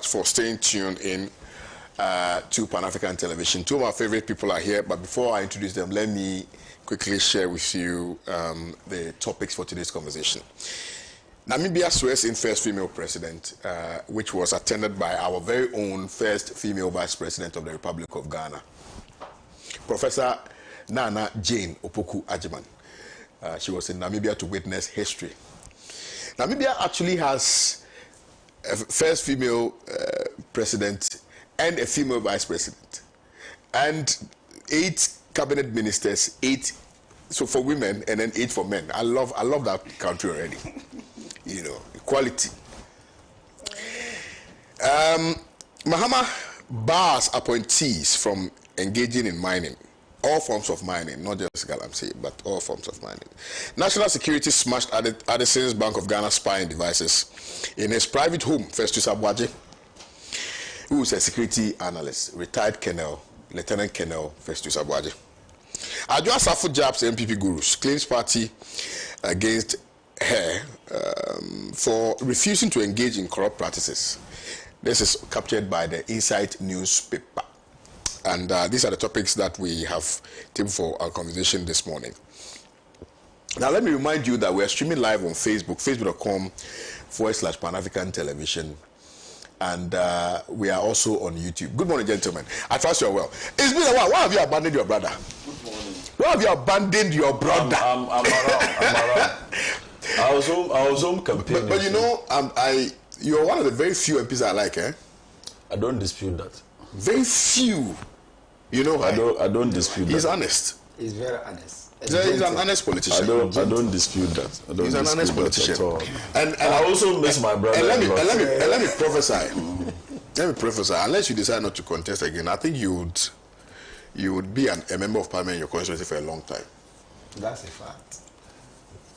much for staying tuned in to Pan-African Television. Two of my favorite people are here, but before I introduce them, let me quickly share with you the topics for today's conversation. Namibia swears in first female president, which was attended by our very own first female vice president of the Republic of Ghana, Professor Nana Jane Opoku Agyeman. She was in Namibia to witness history. Namibia actually has a first female president and a female vice president, and 8 cabinet ministers, 8 so for women and then 8 for men. I love that country already. You know, equality. Mahama bars appointees from engaging in mining, all forms of mining, not just galamsey, but all forms of mining. National security smashed Addison's Bank of Ghana spying devices in his private home. Festus Abwaje, who is a security analyst, retired Colonel, Lieutenant Colonel Festus Abwaje. Adjoa Safo Jab's MPP gurus claims party against her for refusing to engage in corrupt practices. This is captured by the Insight newspaper. And these are the topics that we have tabled for our conversation this morning. Now, let me remind you that we are streaming live on Facebook, facebook.com/Pan-African Television. And we are also on YouTube. Good morning, gentlemen. I trust you are well. It's been a while. Why have you abandoned your brother? Good morning. Why have you abandoned your brother? I'm around. I was home campaigning. But you know, you're one of the very few MPs I like, eh? I don't dispute that. Very few. You know, I don't dispute that. He's honest. He's very honest. He's an honest politician. I don't dispute that. He's an honest politician. And I also miss my brother. And let me prophesy. Let me prophesy. Unless you decide not to contest again, I think you would be a member of parliament in your constituency for a long time. That's a fact.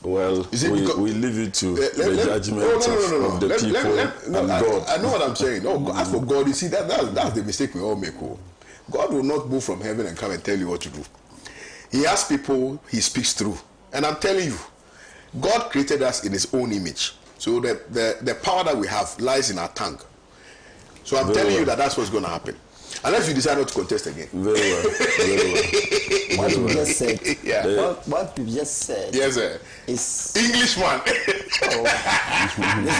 Well, we leave it to the judgment of the people and God. I know what I'm saying. No, as for God, you see, that's the mistake we all make. God will not move from heaven and come and tell you what to do. He has people he speaks through. And I'm telling you, God created us in his own image. So the power that we have lies in our tongue. So I'm telling you that's what's going to happen. Unless you decide not to contest again. Very well. Very well. What you just said. Yeah. What you just said. Yes, sir. Is Englishman.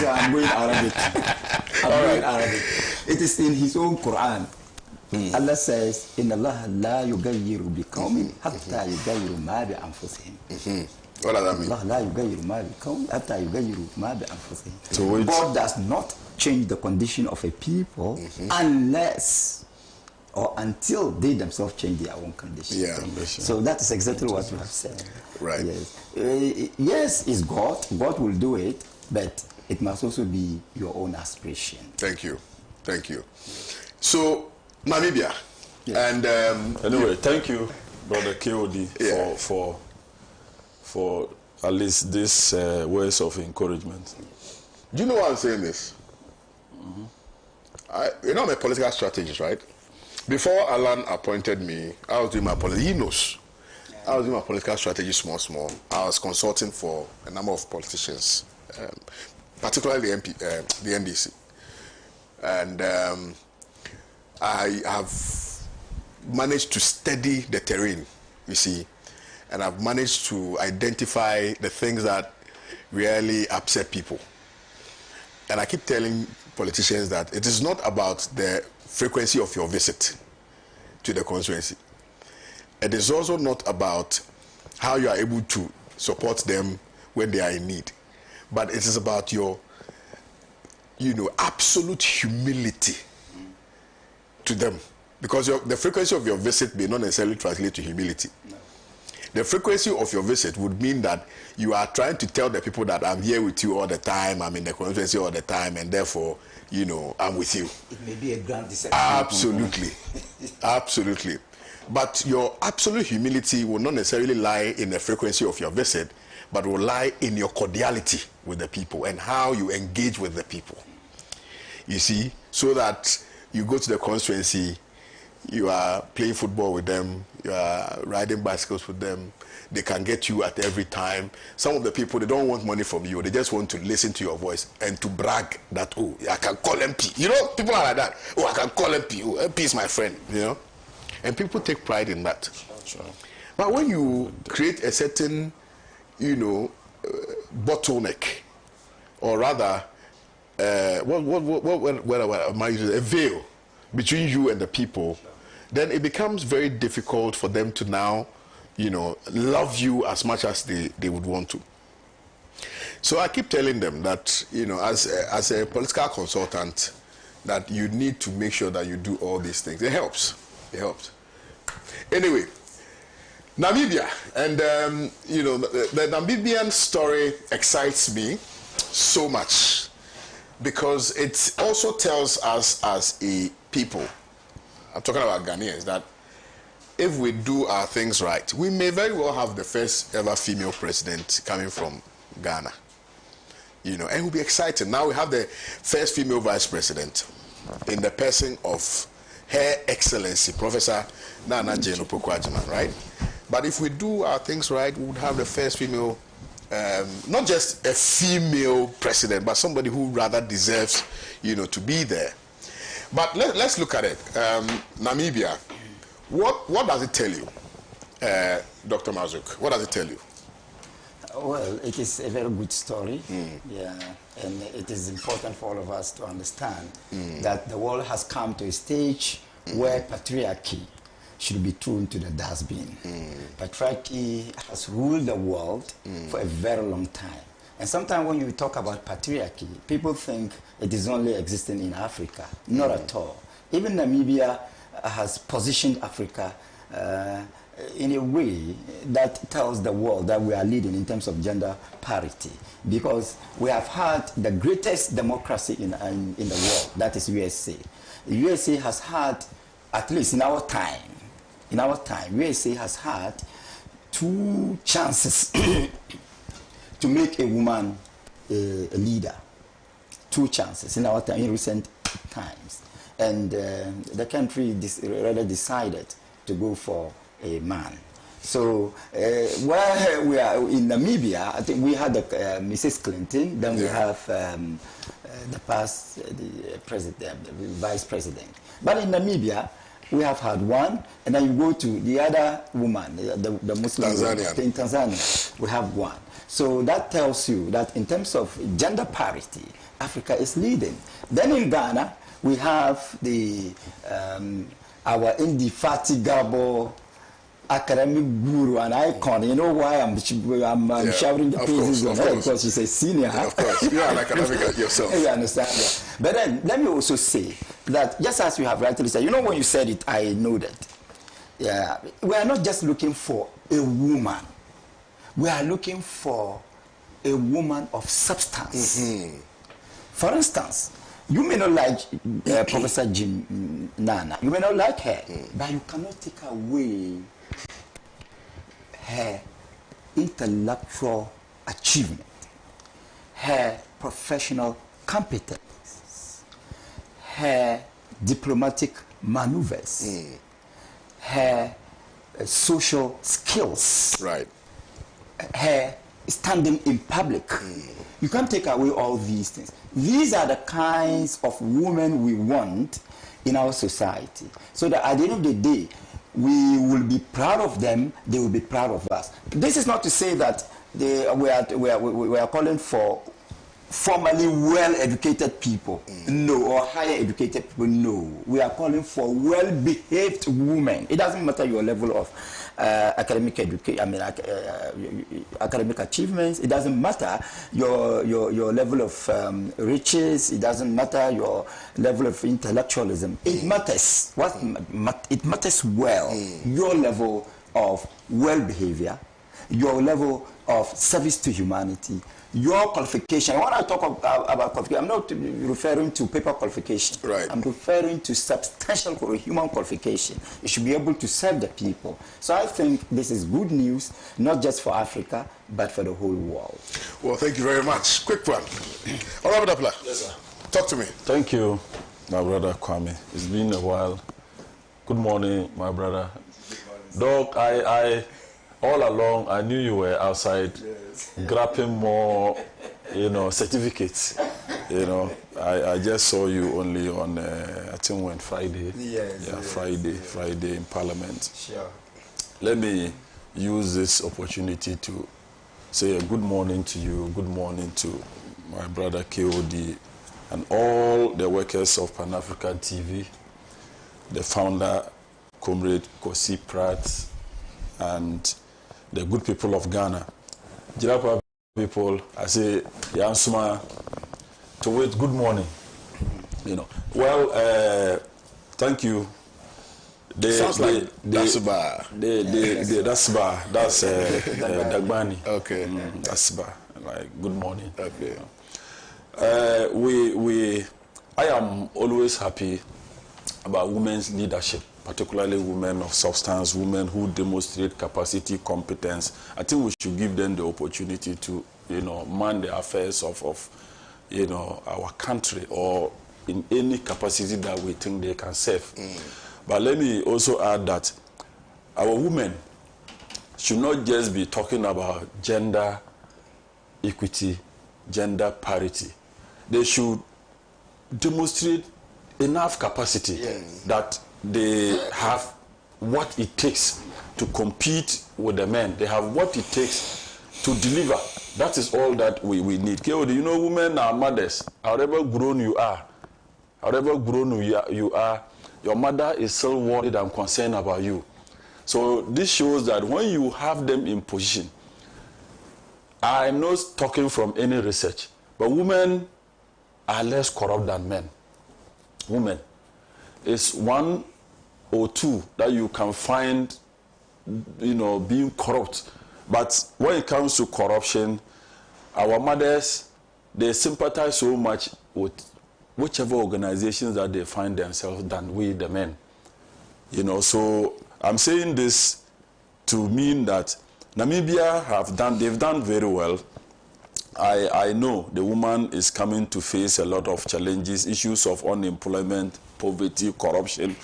I'm going Arabic. Arabic. It is in his own Quran. Allah says, "Inna Allah la yughayyiru biqawmin hatta yughayyiru ma bi anfusihim." What does that mean? Allah la yughayyiru ma biqawmin hatta yughayyiru ma bi anfusihim. So God does not change the condition of a people unless or until they themselves change their own condition. Yeah. So that is exactly what you have said. Right. Yes. Yes, it's God. God will do it, but it must also be your own aspiration. Thank you. Thank you. So, Namibia. Yes. And anyway, thank you, Brother KOD, for at least this words of encouragement. Do you know why I'm saying this? You know, I'm a political strategist, right? Before Alan appointed me, I was doing my political. He knows. I was doing my political strategy small. I was consulting for a number of politicians, particularly the NDC. And I have managed to study the terrain, you see, and I've managed to identify the things that really upset people. And I keep telling politicians that it is not about the frequency of your visit to the constituency. It is also not about how you are able to support them when they are in need, but it is about your, absolute humility to them, because the frequency of your visit may not necessarily translate to humility. No. The frequency of your visit would mean that you are trying to tell the people that I'm here with you all the time, I'm in the constituency all the time, and therefore, I'm with you. It may be a grand deception. Absolutely. Absolutely. But your absolute humility will not necessarily lie in the frequency of your visit, but will lie in your cordiality with the people and how you engage with the people. You see, so that you go to the constituency, you are playing football with them, you are riding bicycles with them. They can get you at every time. Some of the people, they don't want money from you. They just want to listen to your voice and to brag that, oh, I can call MP. You know, people are like that. Oh, I can call MP. Oh, MP is my friend, you know. And people take pride in that. Sure. But when you create a certain, you know, bottleneck, or rather, a veil between you and the people, then it becomes very difficult for them to now, you know, love you as much as they would want to. So I keep telling them that, you know, as a political consultant, that you need to make sure that you do all these things. It helps. It helps. Anyway, Namibia, and you know, the Namibian story excites me so much because it also tells us as a people, I'm talking about Ghanaians, that if we do our things right, we may very well have the first ever female president coming from Ghana. You know, and we'll be excited. Now we have the first female vice president in the person of Her Excellency, Professor Nana Jane Opoku-Agyeman, right? But if we do our things right, we would have the first female, not just a female president, but somebody who rather deserves, you know, to be there. But let's look at it. Namibia, what does it tell you, Dr. Mazuk? What does it tell you? Well, it is a very good story, yeah, and it is important for all of us to understand that the world has come to a stage where patriarchy should be thrown to the dustbin. Patriarchy has ruled the world for a very long time. And sometimes when you talk about patriarchy, people think it is only existing in Africa. Not at all. Even Namibia has positioned Africa in a way that tells the world that we are leading in terms of gender parity, because we have had the greatest democracy in the world, that is USA. The USA has had, at least in our time, USA has had 2 chances to make a woman a leader. 2 chances in our time, in recent times. And the country rather decided to go for a man. So where we are in Namibia, I think we had Mrs. Clinton, then we have the president, the vice president. But in Namibia, we have had one, and then you go to the other woman, the Muslim woman in Tanzania, we have one. So that tells you that in terms of gender parity, Africa is leading. Then in Ghana, we have our indefatigable academic guru and icon. You know why I'm shouting the praises on her? Because she's a senior. Of course, you are an academic yourself. You understand that. But then let me also say that just as you have rightly said, you know, when you said it, I know that. Yeah, we are not just looking for a woman. We are looking for a woman of substance. For instance, you may not like Professor Jim Nana. You may not like her, but you cannot take away her intellectual achievement, her professional competence, her diplomatic maneuvers, her social skills, right, her standing in public. You can't take away all these things. These are the kinds of women we want in our society, so that at the end of the day, we will be proud of them, they will be proud of us. This is not to say that we are calling for formally well-educated people, no, or higher educated people, no. We are calling for well-behaved women. It doesn't matter your level of academic achievements. It doesn't matter your level of riches. It doesn't matter your level of intellectualism. It matters. It matters well. Your level of well-behavior, your level of service to humanity, your qualification. When I talk about qualification, I'm not referring to paper qualification. Right. I'm referring to substantial human qualification. You should be able to serve the people. So I think this is good news, not just for Africa, but for the whole world. Well, thank you very much. Quick one. All right, Yes, sir. Talk to me. Thank you, my brother Kwame. It's been a while Good morning, my brother. Doc, I all along I knew you were outside grabbing more, certificates. I just saw you only on I think when Friday. Yes. Yeah, Friday in Parliament. Sure. Let me use this opportunity to say a good morning to you, good morning to my brother KOD and all the workers of Pan-African TV, the founder, Comrade Kosi Pratt, and the good people of Ghana. Jirapa people, I say, Yansuma, to wait, good morning. Well, thank you. Sounds like Dasba. Dasba, that's Dagbani. Okay. Dasba, like good morning. Okay. I am always happy about women's leadership, particularly women of substance, women who demonstrate capacity, competence. I think we should give them the opportunity to, man the affairs of our country or in any capacity that we think they can serve. But let me also add that our women should not just be talking about gender equity, gender parity. They should demonstrate enough capacity that they have what it takes to compete with the men. They have what it takes to deliver. That is all that we need. KOD, women are mothers. However grown you are, your mother is still worried and concerned about you. So this shows that when you have them in position, I'm not talking from any research, but women are less corrupt than men. Women is one or two that you can find, being corrupt. But when it comes to corruption, our mothers, they sympathize so much with whichever organizations that they find themselves than we, the men. So I'm saying this to mean that Namibia they've done very well. I know the woman is coming to face a lot of challenges, issues of unemployment, poverty, corruption.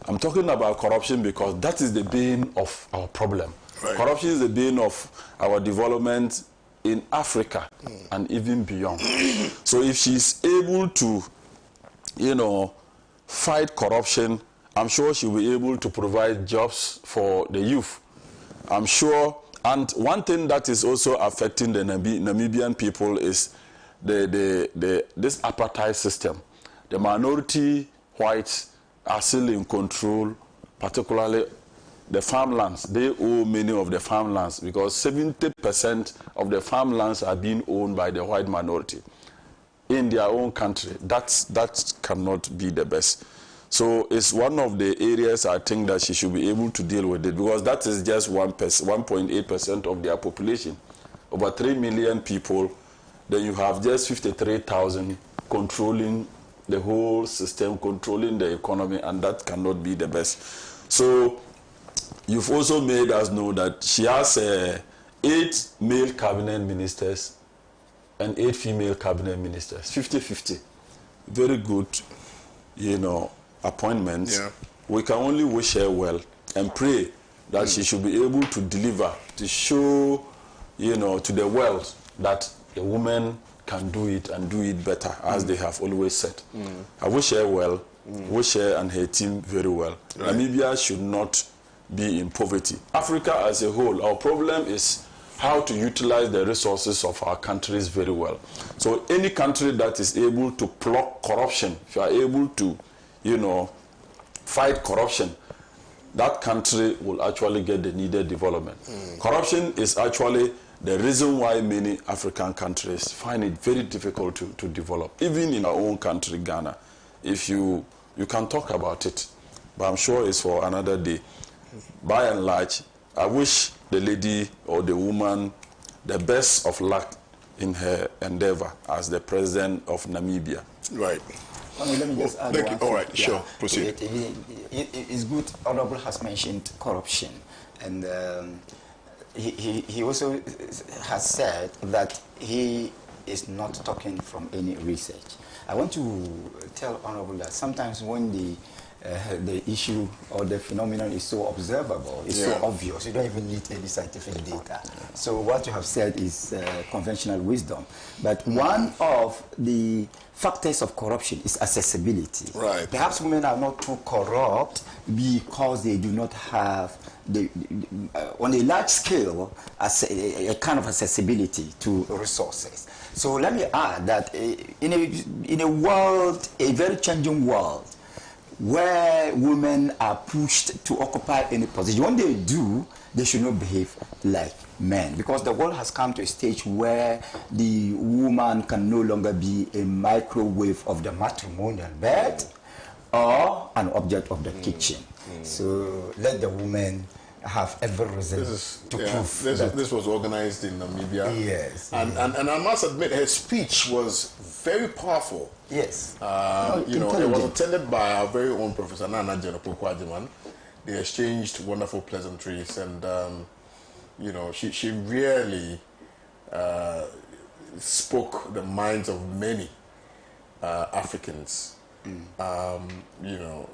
I'm talking about corruption because that is the bane of our problem. Right. Corruption is the bane of our development in Africa and even beyond. So if she's able to, fight corruption, I'm sure she'll be able to provide jobs for the youth. I'm sure. And one thing that is also affecting the Namibian people is this apartheid system. The minority whites are still in control, particularly the farmlands. They own many of the farmlands because 70% of the farmlands are being owned by the white minority in their own country. That cannot be the best. So it's one of the areas I think that she should be able to deal with it because that is just 1.8% of their population. Over 3 million people, then you have just 53,000 controlling the whole system, controlling the economy, and that cannot be the best. So you've also made us know that she has 8 male cabinet ministers and 8 female cabinet ministers, 50-50. Very good, appointments. Yeah. We can only wish her well and pray that she should be able to deliver, to show, to the world that a woman can do it and do it better, as they have always said. I wish her well, wish her and her team very well. Right. Namibia should not be in poverty. Africa as a whole, our problem is how to utilize the resources of our countries very well. So any country that is able to block corruption, if you are able to, fight corruption, that country will actually get the needed development. Corruption is actually the reason why many African countries find it very difficult to develop. Even in our own country, Ghana, if you can talk about it, but I'm sure it's for another day. By and large, I wish the lady or the woman the best of luck in her endeavor as the president of Namibia. Right. Let me just add one thing. All right, sure, proceed. It's good, Honorable has mentioned corruption, and he also has said that he is not talking from any research. I want to tell Honorable that sometimes when the the issue or the phenomenon is so observable, it's so obvious. You don't even need any scientific data. So what you have said is conventional wisdom. But one of the factors of corruption is accessibility. Right. Perhaps women are not too corrupt because they do not have on a large scale a kind of accessibility to resources. So let me add that in a world, a very changing world, where women are pushed to occupy any position, when they do, they should not behave like men, because the world has come to a stage where the woman can no longer be a microwave of the matrimonial bed or an object of the kitchen. So let the woman have every reason to prove that. This was organized in Namibia. Yes. And I must admit, her speech was very powerful. Yes. You know, it was attended by our very own Professor Nana Jenopo-Kwajiman. They exchanged wonderful pleasantries, and you know, she really spoke the minds of many Africans. You know,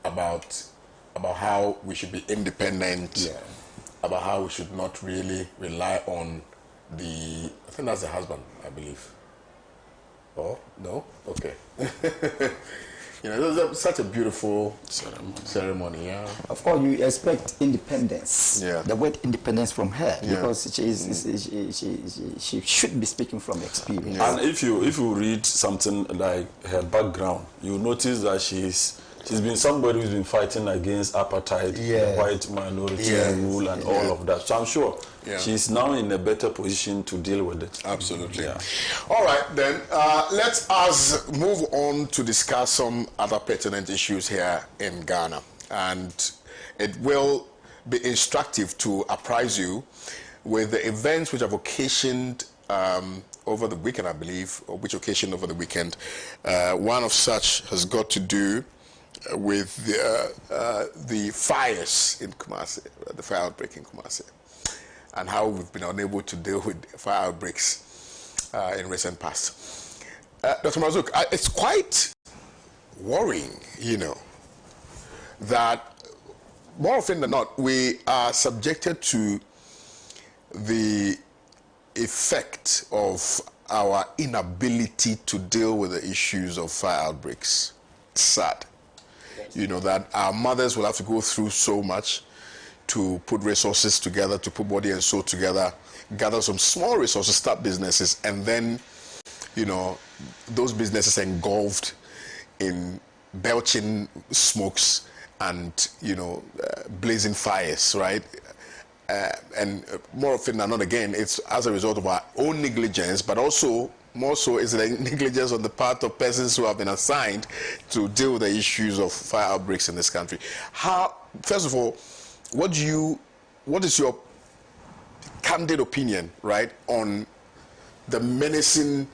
about how we should be independent, about how we should not really rely on I think that's the husband, I believe. Oh, no? Okay. You know, it was such a beautiful ceremony, yeah. Of course, you expect independence. Yeah. The word independence from her, because she should be speaking from experience. Yeah. And if you read something like her background, you notice that she's been somebody who's been fighting against apartheid, the white minority rule, and all of that. So I'm sure she's now in a better position to deal with it. Absolutely. Yeah. All right, then let us move on to discuss some other pertinent issues here in Ghana. And it will be instructive to apprise you with the events which have occasioned over the weekend, I believe, or which occasioned over the weekend. One of such has got to do with the fires in Kumasi, the fire outbreak in Kumasi, and how we've been unable to deal with fire outbreaks in recent past. Dr. Marzouk, it's quite worrying, you know, that more often than not, we are subjected to the effect of our inability to deal with the issues of fire outbreaks. It's sad. You know, that our mothers will have to go through so much to put resources together, to put body and soul together, gather some small resources, start businesses, and then, you know, those businesses engulfed in belching smokes and, you know, blazing fires, right? And more often than not, again, it's as a result of our own negligence, but also more so is the negligence on the part of persons who have been assigned to deal with the issues of fire outbreaks in this country. First of all, what is your candid opinion, right, on the menacing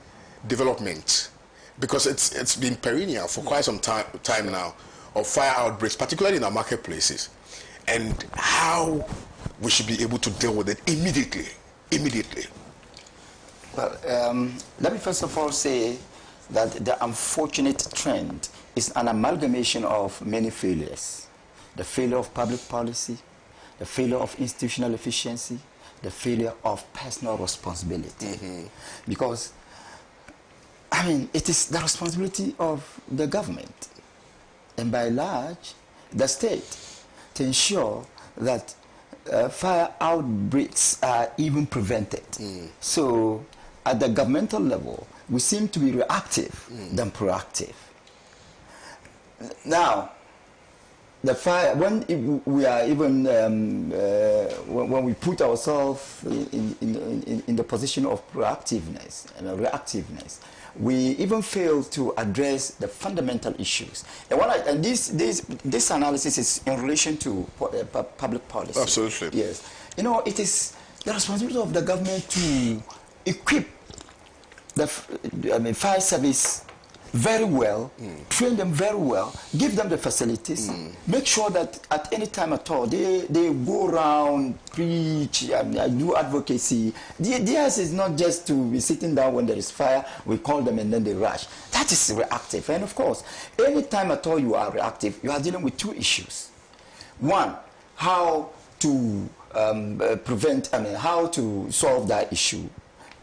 development? Because it's been perennial for quite some time now, of fire outbreaks, particularly in our marketplaces, and how we should be able to deal with it immediately. Well, let me first of all say that the unfortunate trend is an amalgamation of many failures. The failure of public policy, the failure of institutional efficiency, the failure of personal responsibility. Because, I mean, it is the responsibility of the government, and by and large, the state, to ensure that fire outbreaks are even prevented. So, at the governmental level, we seem to be reactive than proactive. Now, the fire, when we are even, when we put ourselves in the position of proactiveness and reactiveness, we even fail to address the fundamental issues. And this analysis is in relation to public policy. Absolutely. Yes. You know, it is the responsibility of the government to equip the fire service very well, train them very well, give them the facilities, make sure that at any time at all, they go around, preach, do advocacy. Theirs is not just to be sitting down when there is fire, we call them and then they rush. That is reactive. And of course, any time at all you are reactive, you are dealing with two issues. One, how to how to solve that issue.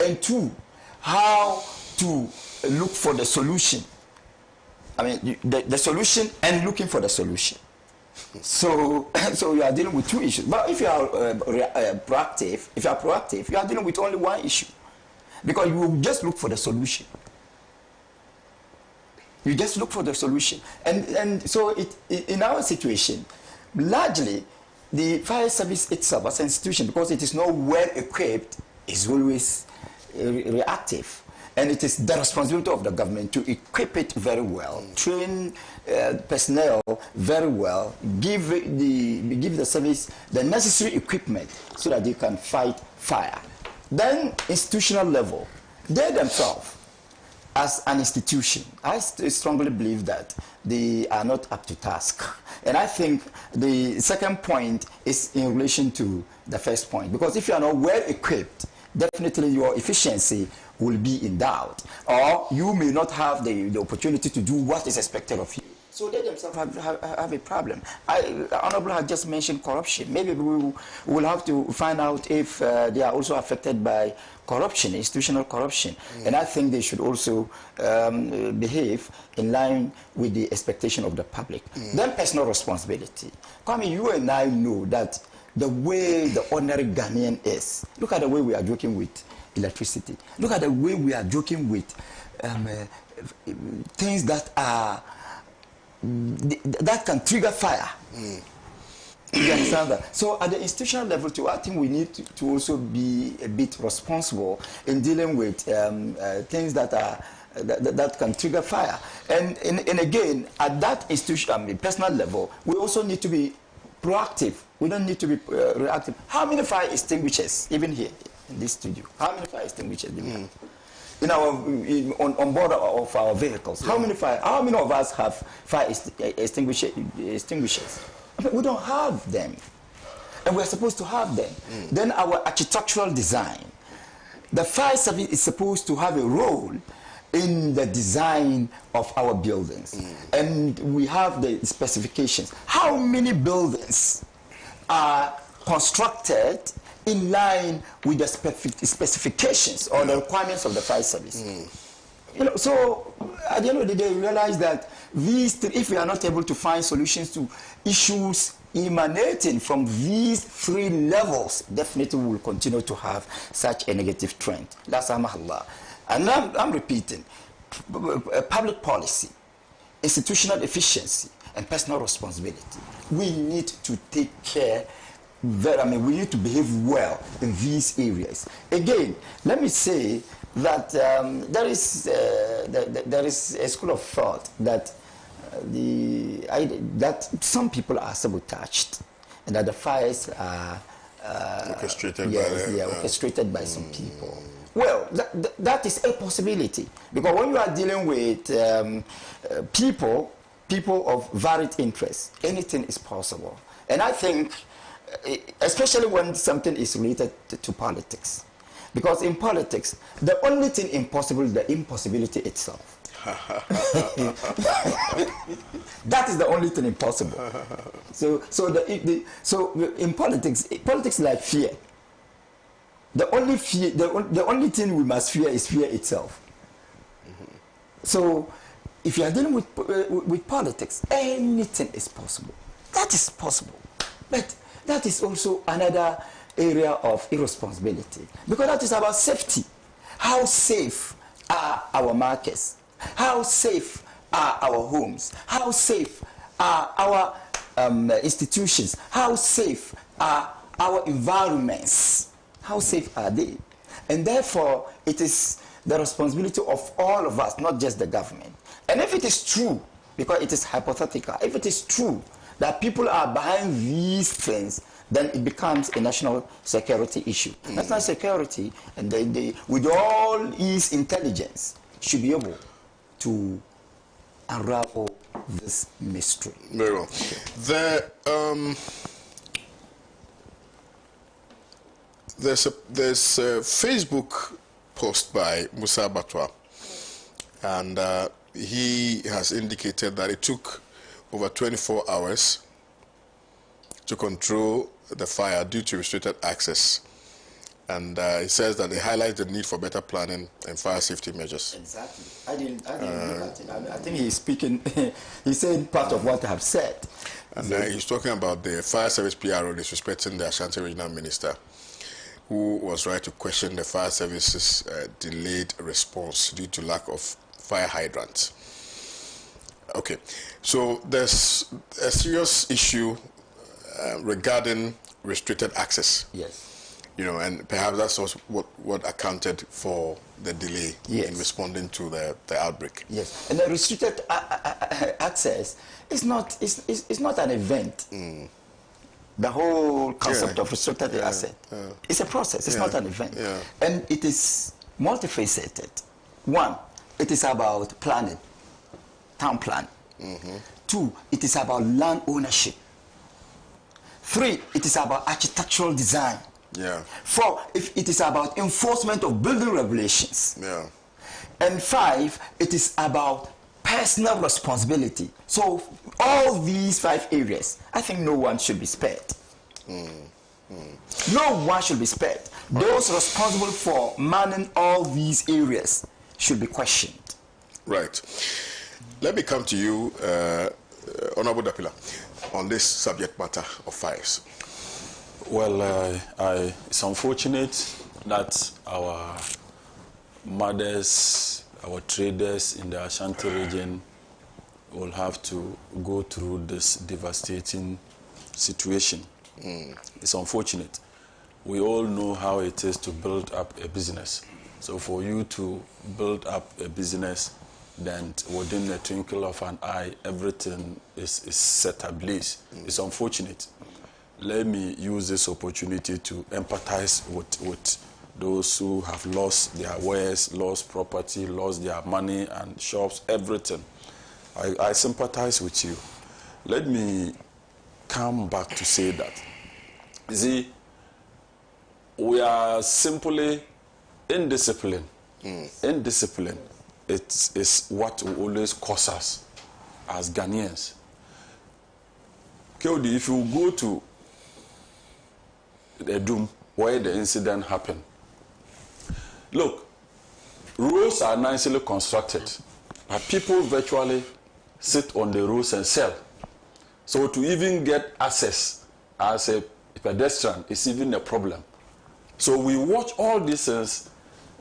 And two, how to look for the solution. I mean, the solution and looking for the solution. So you are dealing with two issues. But if you are proactive, you are dealing with only one issue, because you will just look for the solution. You just look for the solution, and so in our situation, largely the fire service itself as an institution, because it is not well equipped, is always reactive. And it is the responsibility of the government to equip it very well, train personnel very well, give the service the necessary equipment so that they can fight fire. Then institutional level, they themselves, as an institution, I strongly believe that they are not up to task. And I think the second point is in relation to the first point, because if you are not well equipped, definitely your efficiency will be in doubt, or you may not have the opportunity to do what is expected of you. So they themselves have a problem. Honorable had just mentioned corruption. Maybe we will have to find out if they are also affected by corruption, institutional corruption. And I think they should also behave in line with the expectation of the public. Then personal responsibility. Kwame, you and I know that the way the ordinary Ghanaian is, look at the way we are joking with electricity. Look at the way we are joking with things that are that can trigger fire. You understand that? So at the institutional level too, I think we need to also be a bit responsible in dealing with things that are that can trigger fire. And again, at that institution, personal level, we also need to be proactive. We don't need to be reactive. How many fire extinguishers, even here in this studio, how many fire extinguishers do we have? On board of our vehicles, how many of us have fire extinguishers? I mean, we don't have them, and we're supposed to have them. Then our architectural design, the fire service is supposed to have a role in the design of our buildings, and we have the specifications. How many buildings are constructed in line with the specifications or the requirements of the fire service? You know, so at the end of the day, we realize that if we are not able to find solutions to issues emanating from these three levels, definitely we will continue to have such a negative trend. La samahallah. And I'm repeating, public policy, institutional efficiency, and personal responsibility. We need to take care. We need to behave well in these areas. Again, let me say that there is a school of thought that that some people are sabotaged, and that the fires are orchestrated by some people. Well, that is a possibility, because when you are dealing with people of varied interests, anything is possible. And I think, especially when something is related to politics, because in politics, the only thing impossible is the impossibility itself. That is the only thing impossible. So in politics is like fear. The only thing we must fear is fear itself. So if you are dealing with politics, anything is possible. That is possible, but that is also another area of irresponsibility, because that is about safety. How safe are our markets? How safe are our homes? How safe are our institutions? How safe are our environments? How safe are they? And therefore, it is the responsibility of all of us, not just the government. And if it is true, because it is hypothetical, if it is true that people are behind these things, then it becomes a national security issue. National security, and they with all its intelligence, should be able to unravel this mystery. Very well. There's a Facebook post by Musa Batwa, and he has indicated that it took over 24 hours to control the fire due to restricted access. And he says that they highlight the need for better planning and fire safety measures. Exactly. I didn't look at it. I think he's speaking, he's saying part of what I have said. And he's talking about the fire service PRO disrespecting the Ashanti regional minister, who was right to question the fire service's delayed response due to lack of fire hydrants. Okay, so there's a serious issue regarding restricted access. Yes. You know, and perhaps that's also what accounted for the delay in responding to the outbreak. Yes, and the restricted access is not an event. The whole concept of restricted access is a process. It's not an event, and it is multifaceted. One, it is about planning, town planning. 2, it is about land ownership. 3, it is about architectural design. 4, if it is about enforcement of building regulations. And 5, it is about personal responsibility. So all these 5 areas, I think no one should be spared. No one should be spared. Those responsible for manning all these areas should be questioned. Right. Let me come to you, Honorable Dapila, on this subject matter of fires. Well, it's unfortunate that our mothers, our traders in the Ashanti region will have to go through this devastating situation. It's unfortunate. We all know how it is to build up a business. So for you to build up a business, then within the twinkle of an eye, everything is set ablaze. It's unfortunate. Let me use this opportunity to empathize with those who have lost their wares, lost property, lost their money and shops, everything. I sympathize with you. Let me come back to say that. See, we are simply indisciplined. Indiscipline, it is what will always cause us as Ghanaians. Kodi, if you go to the Doom where the incident happened, look, roads are nicely constructed, but people virtually sit on the roads and sell. So to even get access as a pedestrian is even a problem. So we watch all these things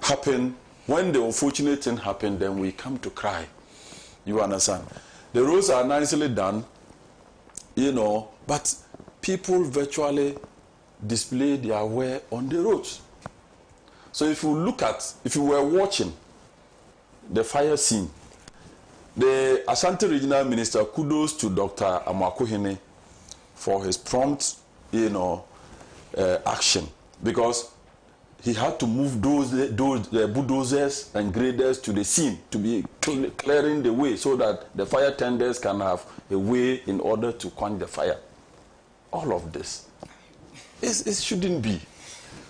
happen. When the unfortunate thing happen, then we come to cry. You understand? The roads are nicely done, you know, but people virtually display their wear on the roads. So if you were watching the fire scene, the Ashanti Regional Minister, kudos to Dr. Amakuhene for his prompt, you know, action, because he had to move those bulldozers and graders to the scene to be clearing the way so that the fire tenders can have a way in order to quench the fire. All of this, it shouldn't be.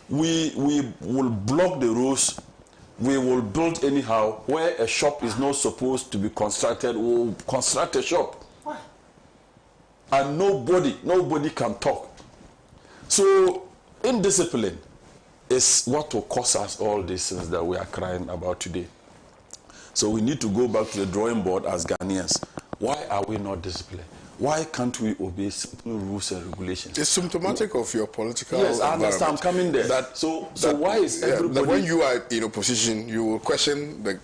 We will block the roads. We will build anyhow. Where a shop is not supposed to be constructed, we'll construct a shop. Why? And nobody can talk. So indiscipline is what will cause us all these things that we are crying about today. So we need to go back to the drawing board as Ghanaians. Why are we not disciplined? Why can't we obey simple rules and regulations? It's symptomatic of your political Yes, I understand. I'm coming there. So why is everybody... That when you are in opposition, you will question the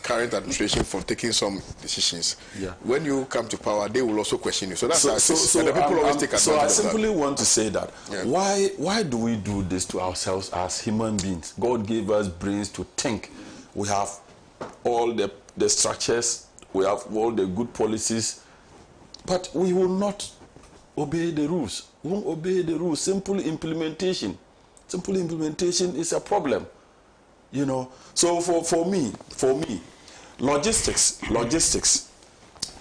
current administration for taking some decisions. When you come to power, they will also question you. So that's and the people always take advantage of that. So I simply want to say that why do we do this to ourselves as human beings? God gave us brains to think. We have all the structures, we have all the good policies, but we will not obey the rules. We won't obey the rules. Simple implementation is a problem. You know, so for me, logistics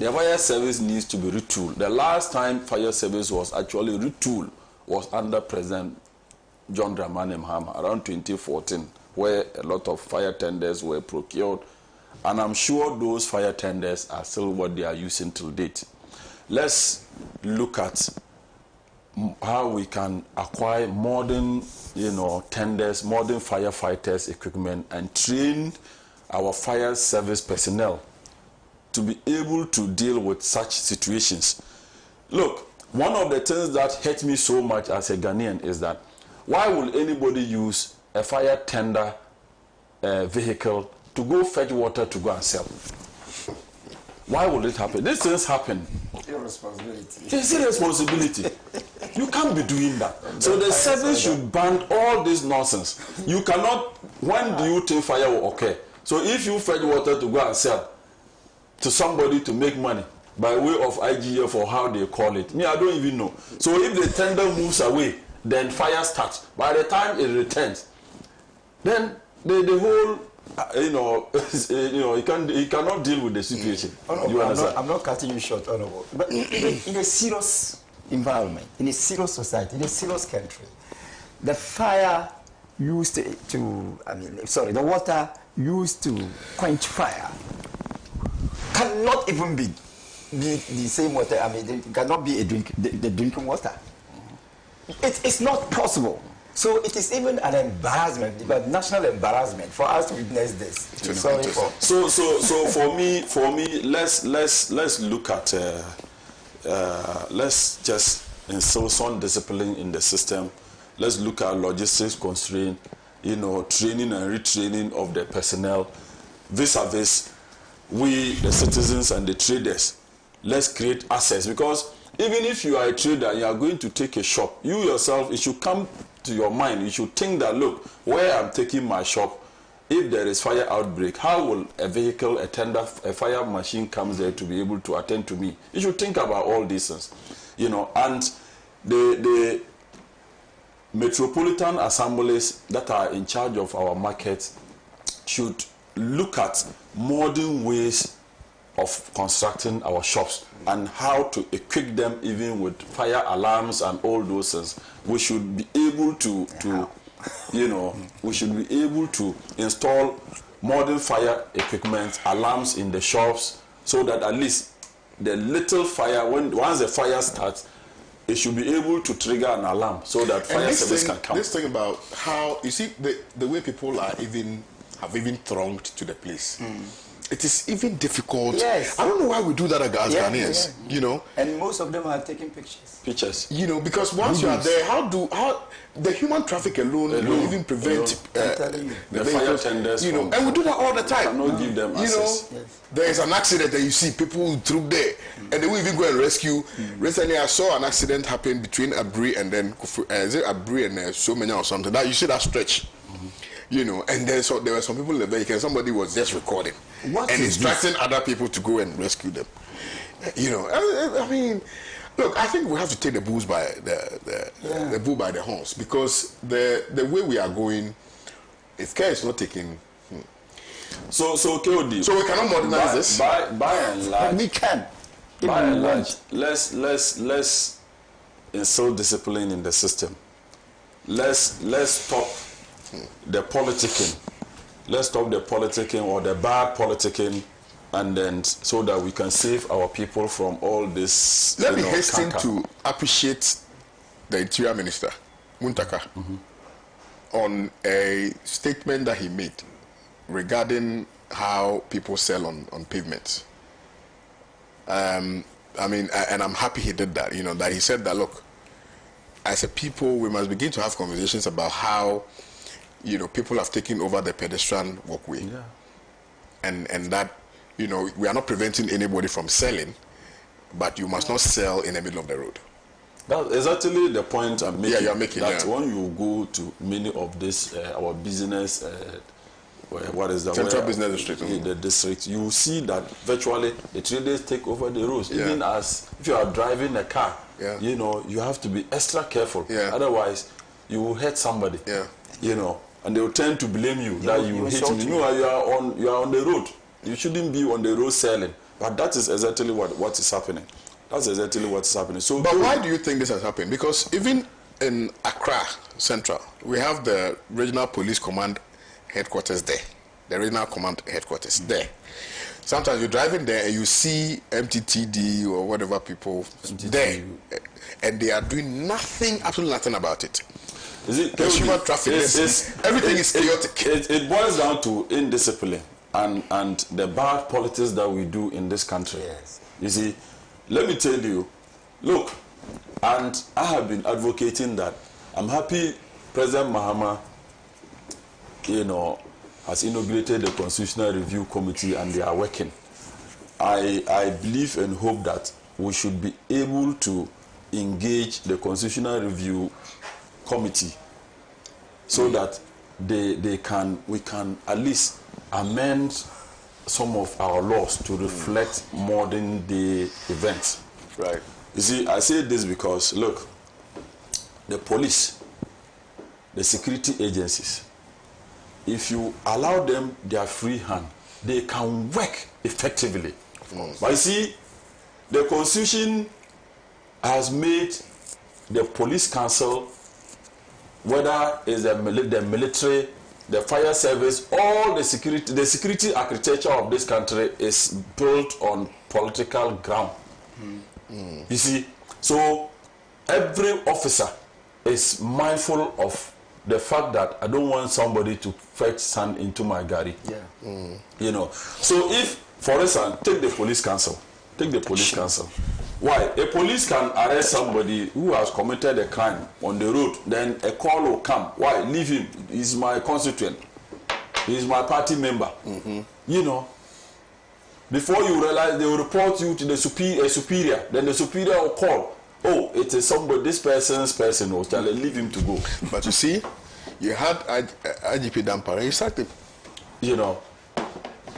The fire service needs to be retooled. The last time fire service was actually retooled was under President John Dramani Mahama around 2014, where a lot of fire tenders were procured, and I'm sure those fire tenders are still what they are using till date. Let's look at how we can acquire modern, tenders, modern firefighters equipment, and train our fire service personnel to be able to deal with such situations. Look, one of the things that hurt me so much as a Ghanaian is that why will anybody use a fire tender vehicle to go fetch water to go and sell? Why would it happen? These things happen. Irresponsibility. It's irresponsibility. You can't be doing that. So the service should ban all this nonsense. You cannot, when do you think fire will occur? So if you fetch water to go and sell to somebody to make money by way of IGF or how they call it, me, I don't even know. So if the tender moves away, then fire starts. By the time it returns, then the whole, he cannot deal with the situation. You understand? I'm not cutting you short, Honorable. But in a serious environment, in a serious society, in a serious country, the fire used the water used to quench fire cannot even be the same water. It cannot be the drinking water. It's not possible. So it is even an embarrassment, a national embarrassment for us to witness this. Sorry for. So for me, let's look at let's just instill some discipline in the system. Let's look at logistics constraint, training and retraining of the personnel, vis-a-vis we, the citizens and the traders. Let's create access, because even if you are a trader and you are going to take a shop, you yourself, it should come to your mind. You should think that, look, where I'm taking my shop, if there is fire outbreak, how will a vehicle, a tender, a fire machine comes there to be able to attend to me? You should think about all these things, and the metropolitan assemblies that are in charge of our markets should look at modern ways of constructing our shops and how to equip them even with fire alarms and all those things. We should be able to we should be able to install modern fire equipment, alarms in the shops, so that at least the little fire, once the fire starts, it should be able to trigger an alarm so that fire service can come. This thing about how, you see, the way people have even thronged to the place. It is even difficult. Yes. I don't know why we do that as Ghanaians, And most of them are taking pictures. Because once you are there, how the human traffic alone will even prevent the fire tenders. And we do that all the time. Cannot give them access. There is an accident and you see people through there, and they will even go and rescue. Recently, I saw an accident happen between Abri and then is it Abri and Somenya or something. That you see that stretch. And then there were some people in the vehicle. Somebody was just recording and instructing other people to go and rescue them. I mean, look, I think we have to take the bulls by the bull by the horns, because the way we are going, if care is not taken. So KOD. So we cannot modernize this. By and large, we can. By and large, let's instill discipline in the system. Let's stop the politicking. Let's stop the politicking or the bad politicking, and then so that we can save our people from all this. Let me hasten to appreciate the Interior Minister, Muntaka, on a statement that he made regarding how people sell on pavements. And I'm happy he did that. That he said that, look, as a people, we must begin to have conversations about how people have taken over the pedestrian walkway, and that we are not preventing anybody from selling, but you must not sell in the middle of the road. That's exactly the point I'm making. Yeah, you're making that. When you go to many of this our business, what is the central business district? The district, you see that virtually the traders take over the roads. Even as if you are driving a car, you have to be extra careful. Otherwise, you will hurt somebody. And they will tend to blame you that you hit me. You are on the road. You shouldn't be on the road selling. But that is exactly what is happening. That's exactly what is happening. So, but why do you think this has happened? Because even in Accra Central, we have the Regional Police Command headquarters there. The Regional Command headquarters there. Sometimes you're driving there and you see MTTD or whatever people there, and they are doing nothing, absolutely nothing about it. Consumer traffic, everything is chaotic. It boils down to indiscipline and the bad politics that we do in this country. Yes. You see, let me tell you, look, and I have been advocating that. I'm happy President Mahama, has inaugurated the Constitutional Review Committee and they are working. I believe and hope that we should be able to engage the Constitutional Review Committee so that we can at least amend some of our laws to reflect modern day events. Right. You see, I say this because, look, the police, the security agencies, if you allow them their free hand, they can work effectively. But you see, the Constitution has made the police council, whether it's the military, the fire service, all the security architecture of this country is built on political ground. You see, so every officer is mindful of the fact that I don't want somebody to fetch sand into my gari. Yeah. So if, for instance, take the police council. Why? A police can arrest somebody who has committed a crime on the road, then a call will come. Why? Leave him. He's my constituent. He's my party member. Before you realize, they will report you to the superior. Then the superior will call. Oh, it is somebody, this person's person. Will tell him, leave him to go. But you see, you had IGP Dampare, you sacked him.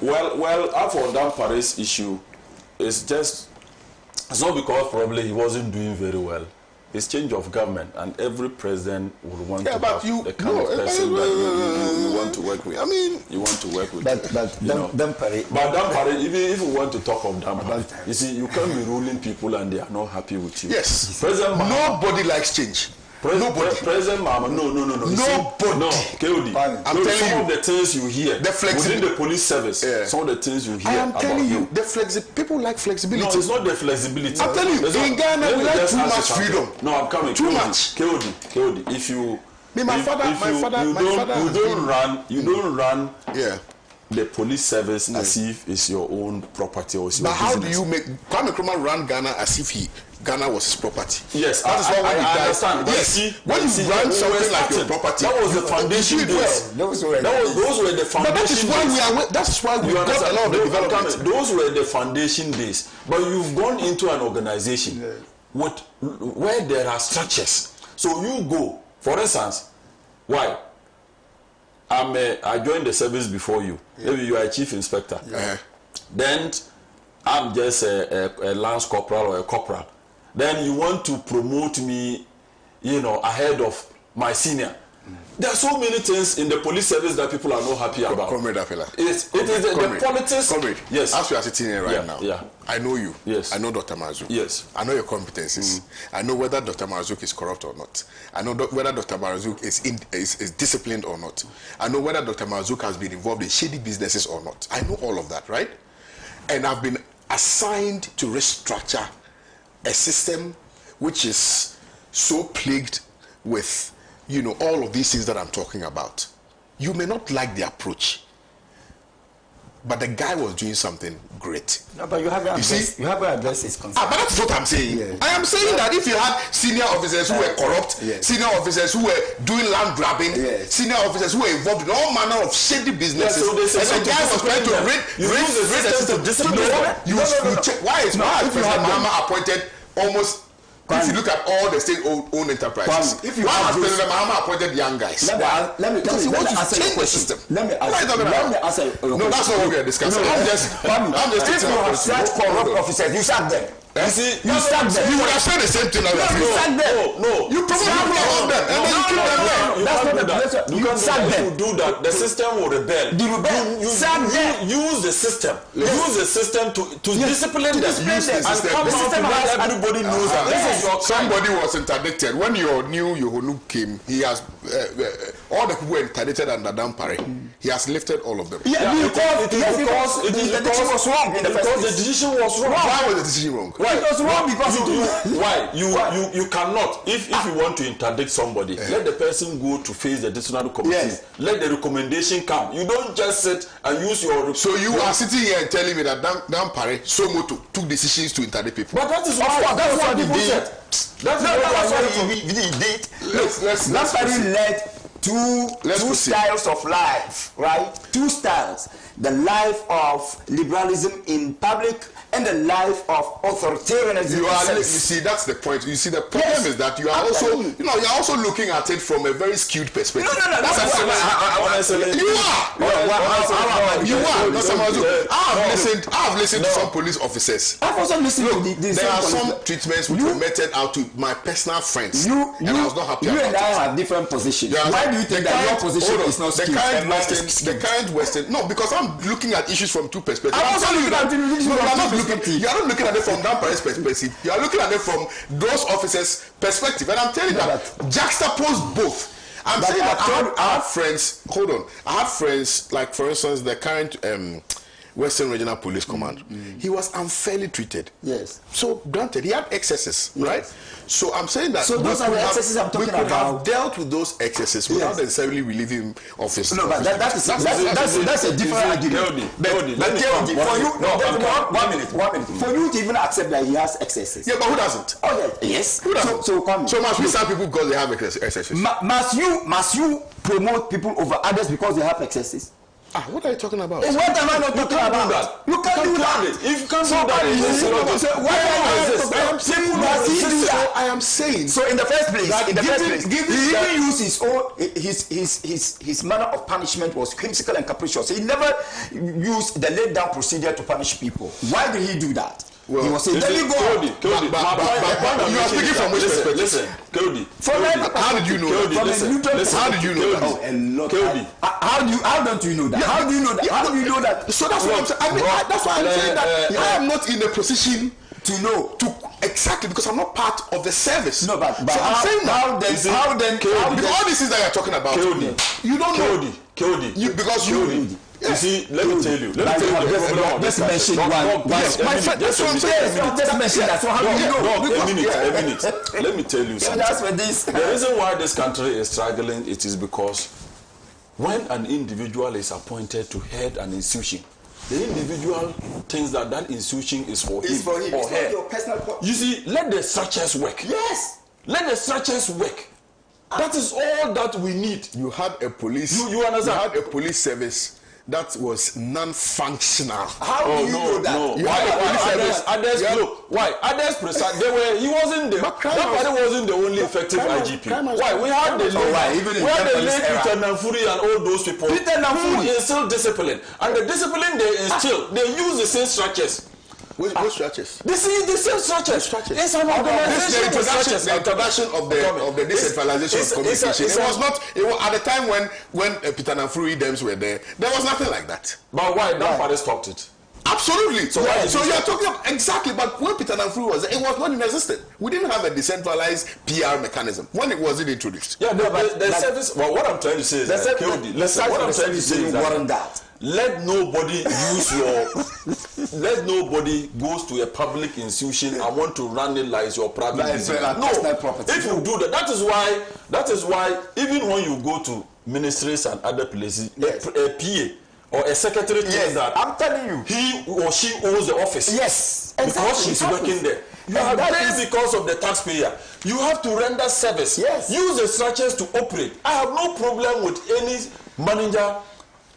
Well, for Dampare's issue, it's not because probably he wasn't doing very well. It's change of government, and every president would want to have the kind of person that you want to work with. I mean, you want to work with. But Dampare, even if we want to talk of Dampare, you see, you can't be ruling people and they are not happy with you. Yes. President nobody likes change. Nobody. President Mahama, no. Nobody. No, KOD. I'm telling you. Some of the things you hear within the police service, some of the things you hear I am about telling you, him. People like flexibility. No, it's not the flexibility. I'm telling you, in Ghana, we like too much freedom. No, I'm coming. Too much. KOD. If you... My father... You don't run the police service as if it's your own property or it's your business. But how do you make... Kwame Nkrumah ran Ghana as if Ghana was his property. Yes, that is why when I understand. Yes, when you run something like your property, that was the foundation days. Those were the foundation. But that's why we got a lot of the development. Those were the foundation days. But you've gone into an organization where there are structures. So you go, for instance, why? I joined the service before you. Maybe you are a chief inspector. Then I'm just a lance corporal or a corporal. Then you want to promote me, ahead of my senior. There are so many things in the police service that people are not happy about. Comrade Apela. It is the politics. Comrade, yes. As we are sitting here right now, I know you. Yes. I know Dr. Marzouk. Yes. I know your competencies. I know whether Dr. Marzouk is corrupt or not. I know whether Dr. Marzouk is disciplined or not. I know whether Dr. Marzouk has been involved in shady businesses or not. I know all of that, right? And I've been assigned to restructure a system which is so plagued with, all of these things that I'm talking about. You may not like the approach, but the guy was doing something great. No, but you have to address his concern. But that's what I'm saying. Yeah. I am saying that if you had senior officers who were corrupt, senior officers who were doing land grabbing, senior officers who were involved in all manner of shady businesses, and the guy was trying to raise the system. Why is President Mahama appointed almost... If you look at all the state-owned enterprises, why has President Mahama appointed young guys? Because he wants to change the system. Let me answer. No, that's not what we are discussing. I'm just if you have such corrupt officers, you sack them. You see, you sack them. You would have said the same thing. No. You promote people on them, and then you keep them there. That's do that, the system will rebel. Use the system. Use the system to discipline them. And come out to let everybody knows that this is your somebody was interdicted. When your new Yohonu came, he has all the people were interdicted under Dampare. He has lifted all of them. Because the decision was wrong. Because the decision was wrong. Why was the decision wrong? It was wrong because you cannot, if you want to interdict somebody, let the person go to face the disciplinary committee. Yes. Let the recommendation come. You don't just sit and use your. So you are sitting here and telling me that Dampare Somoto took decisions to interdict people. But that is that's what people said. That's what he did. That's why he led two styles of life, right? Two styles. The life of liberalism in public and the life of authoritarianism. You see, that's the point. You see, the problem is that you are also, you're also looking at it from a very skewed perspective. No. That's you are. I've listened to some police officers. I've also listened to there are some treatments which were meted out to my personal friends, and I was not happy about it. You and I have different positions. Why do you think that your position is not skewed? The current Western, no, because I'm looking at issues from two perspectives. I'm also looking at it. You are not looking at it from Dampare's perspective. You are looking at it from those officers' perspective. And I'm telling you that juxtapose both. I'm saying that I have friends. Hold on. I have friends, like for instance, the current Western Regional Police Command. He was unfairly treated. Yes. So granted, he had excesses, right? So I'm saying that. So those are the excesses I'm talking about. We could have dealt with those excesses without necessarily relieving him of his. No, but that's a different argument. But for you, one minute. For you to even accept that he has excesses. Yeah, but who doesn't? Oh yes. Who doesn't? So must we serve people because they have excesses? Must you promote people over others because they have excesses? What are you talking about? What am I not talking about? You can't do that. If you can't do that, I am saying. So in the first place, he even used his own his manner of punishment was whimsical and capricious. He never used the laid down procedure to punish people. Why did he do that? Well, he was saying, let me go. You are speaking from which perspective? Listen, Cody. How did you know that? How did you know that? How don't you know that? How do you know that? How do you know that? So that's what I'm saying. That's why I'm saying that I am not in a position to know exactly because I'm not part of the service. No, but so I'm saying how then? Because all these things that you're talking about, you don't know. Because you. You see, let me tell you. Just mention one. That's what I'm saying. Just mention that. So how do you know? A minute. Let me tell you something. That's what this. The reason why this country is struggling, it is because when an individual is appointed to head an institution, the individual thinks that institution is for him or her. Your personal. You see, let the structures work. Yes. Let the structures work. That is all that we need. You had a police. You understand? You had a police service that was non-functional. How do you know that? No. Why? Others he wasn't the. That wasn't the only effective IGP. Why? We had the late Peter Namfuri and all those people who instill discipline, and the discipline they instill, they use the same structures. Which structures? This is the same structures. It's an organization. The introduction of the decentralization of communication. It was not. It was at the time when Peter Namfuri Dems were there. There was nothing like that. But why? Nobody stopped it. Absolutely. So you're talking about, exactly. But when Peter Namfuri was there, it was not in existence. We didn't have a decentralized PR mechanism when it wasn't introduced. Yeah, the service. Well, what I'm trying to say is that. Listen, what I'm trying to say is that. Let nobody let nobody goes to a public institution and want to run it like your private business. No, if you do that, that is why even when you go to ministries and other places, a PA or a secretary thinks that I'm telling you, he or she owns the office. Yes, because she's working there. You are there because of the taxpayer. You have to render service. Yes. Use the structures to operate. I have no problem with any manager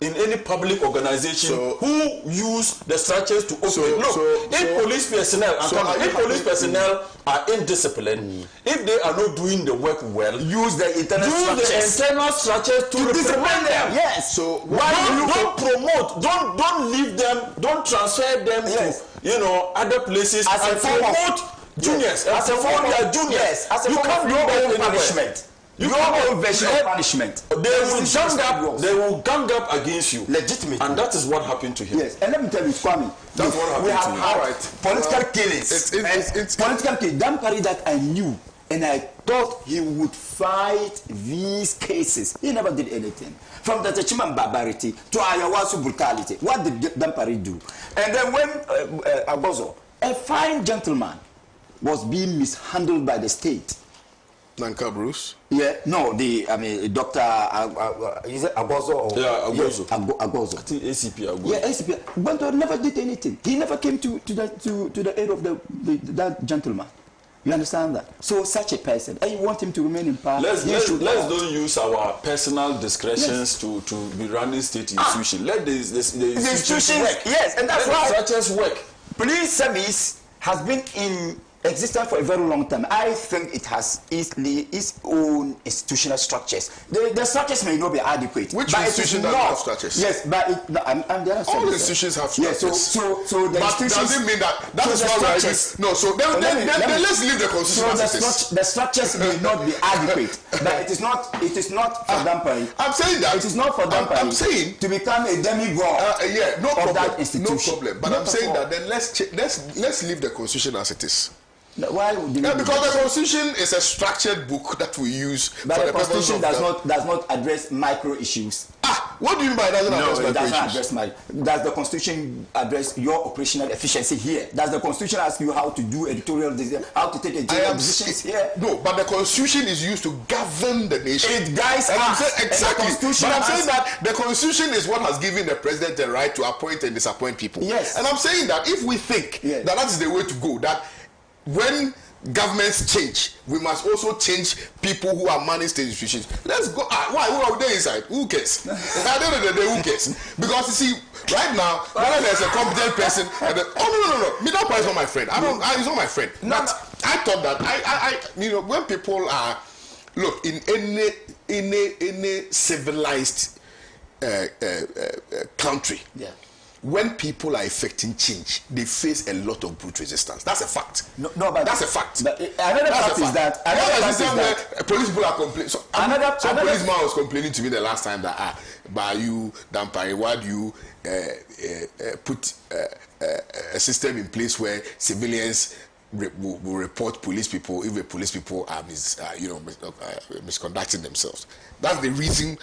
in any public organization who use the structures to operate. If police personnel are indisciplined, if they are not doing the work well, use the internal structures to discipline them. Yes. So don't promote, don't leave them, don't transfer them to other places and promote juniors. As a form of juniors, as a form of punishment. You your own version of punishment. They will gang up against you. Legitimate. And that is what happened to him. Yes, and let me tell you, Kwame, that's what happened we have to him. had political killings. It's political killings. Dampari that I knew, and I thought he would fight these cases. He never did anything. From the Techiman barbarity to Ayawasu brutality. What did Dampari do? And then when Agozo, a fine gentleman, was being mishandled by the state. Nanka Bruce? Yeah, no, Dr. Is it Agozo? Or, yeah, Agozo. Yeah, Agozo. I think ACP Agozo. Yeah, ACP. But never did anything. He never came to the aid of that gentleman. You understand that? So such a person, and you want him to remain in power. Let's don't use our personal discretions to be running state institutions. Let the institutions work. Yes, and that's why structures work. Police service has been in existence for a very long time. I think it has its own institutional structures. The structures may not be adequate. Which institution does not have structures? Yes, but all institutions have structures. Yes, so the but does it mean that is why we are no? So then let's leave the constitution as it is. The structures may not be adequate, but it is not for Dampari. I'm saying that it is not for Dampari. I'm saying to become a demigod. Yeah, no problem. That institution. No problem. But I'm saying that then let's leave the constitution as it is. Why would you because the constitution is a structured book that we use but for the constitution does not address micro issues. What do you mean by doesn't address micro issues? Does the constitution address your operational efficiency here? Does the constitution ask you how to do editorial design, how to take editorial decisions here? No, but the constitution is used to govern the nation. It guides us. Exactly. But I'm saying that the constitution is what has given the president the right to appoint and disappoint people. Yes. And I'm saying that if we think that is the way to go, that when governments change, we must also change people who are managing state institutions. Let's go. Why? Who are they inside? Who cares? I don't know. Who cares? Because you see, right now, whether there's a competent person, no. Middle Power is not my friend. He's not my friend. But I thought that when people are in any civilized country. Yeah. When people are effecting change, they face a lot of brute resistance. That's a fact. But that's a fact. Another fact is that police people are complaining. Some policeman was complaining to me the last time that by you, Dampari, why do you put a system in place where civilians will report police people if the police people are misconducting themselves? That's the reason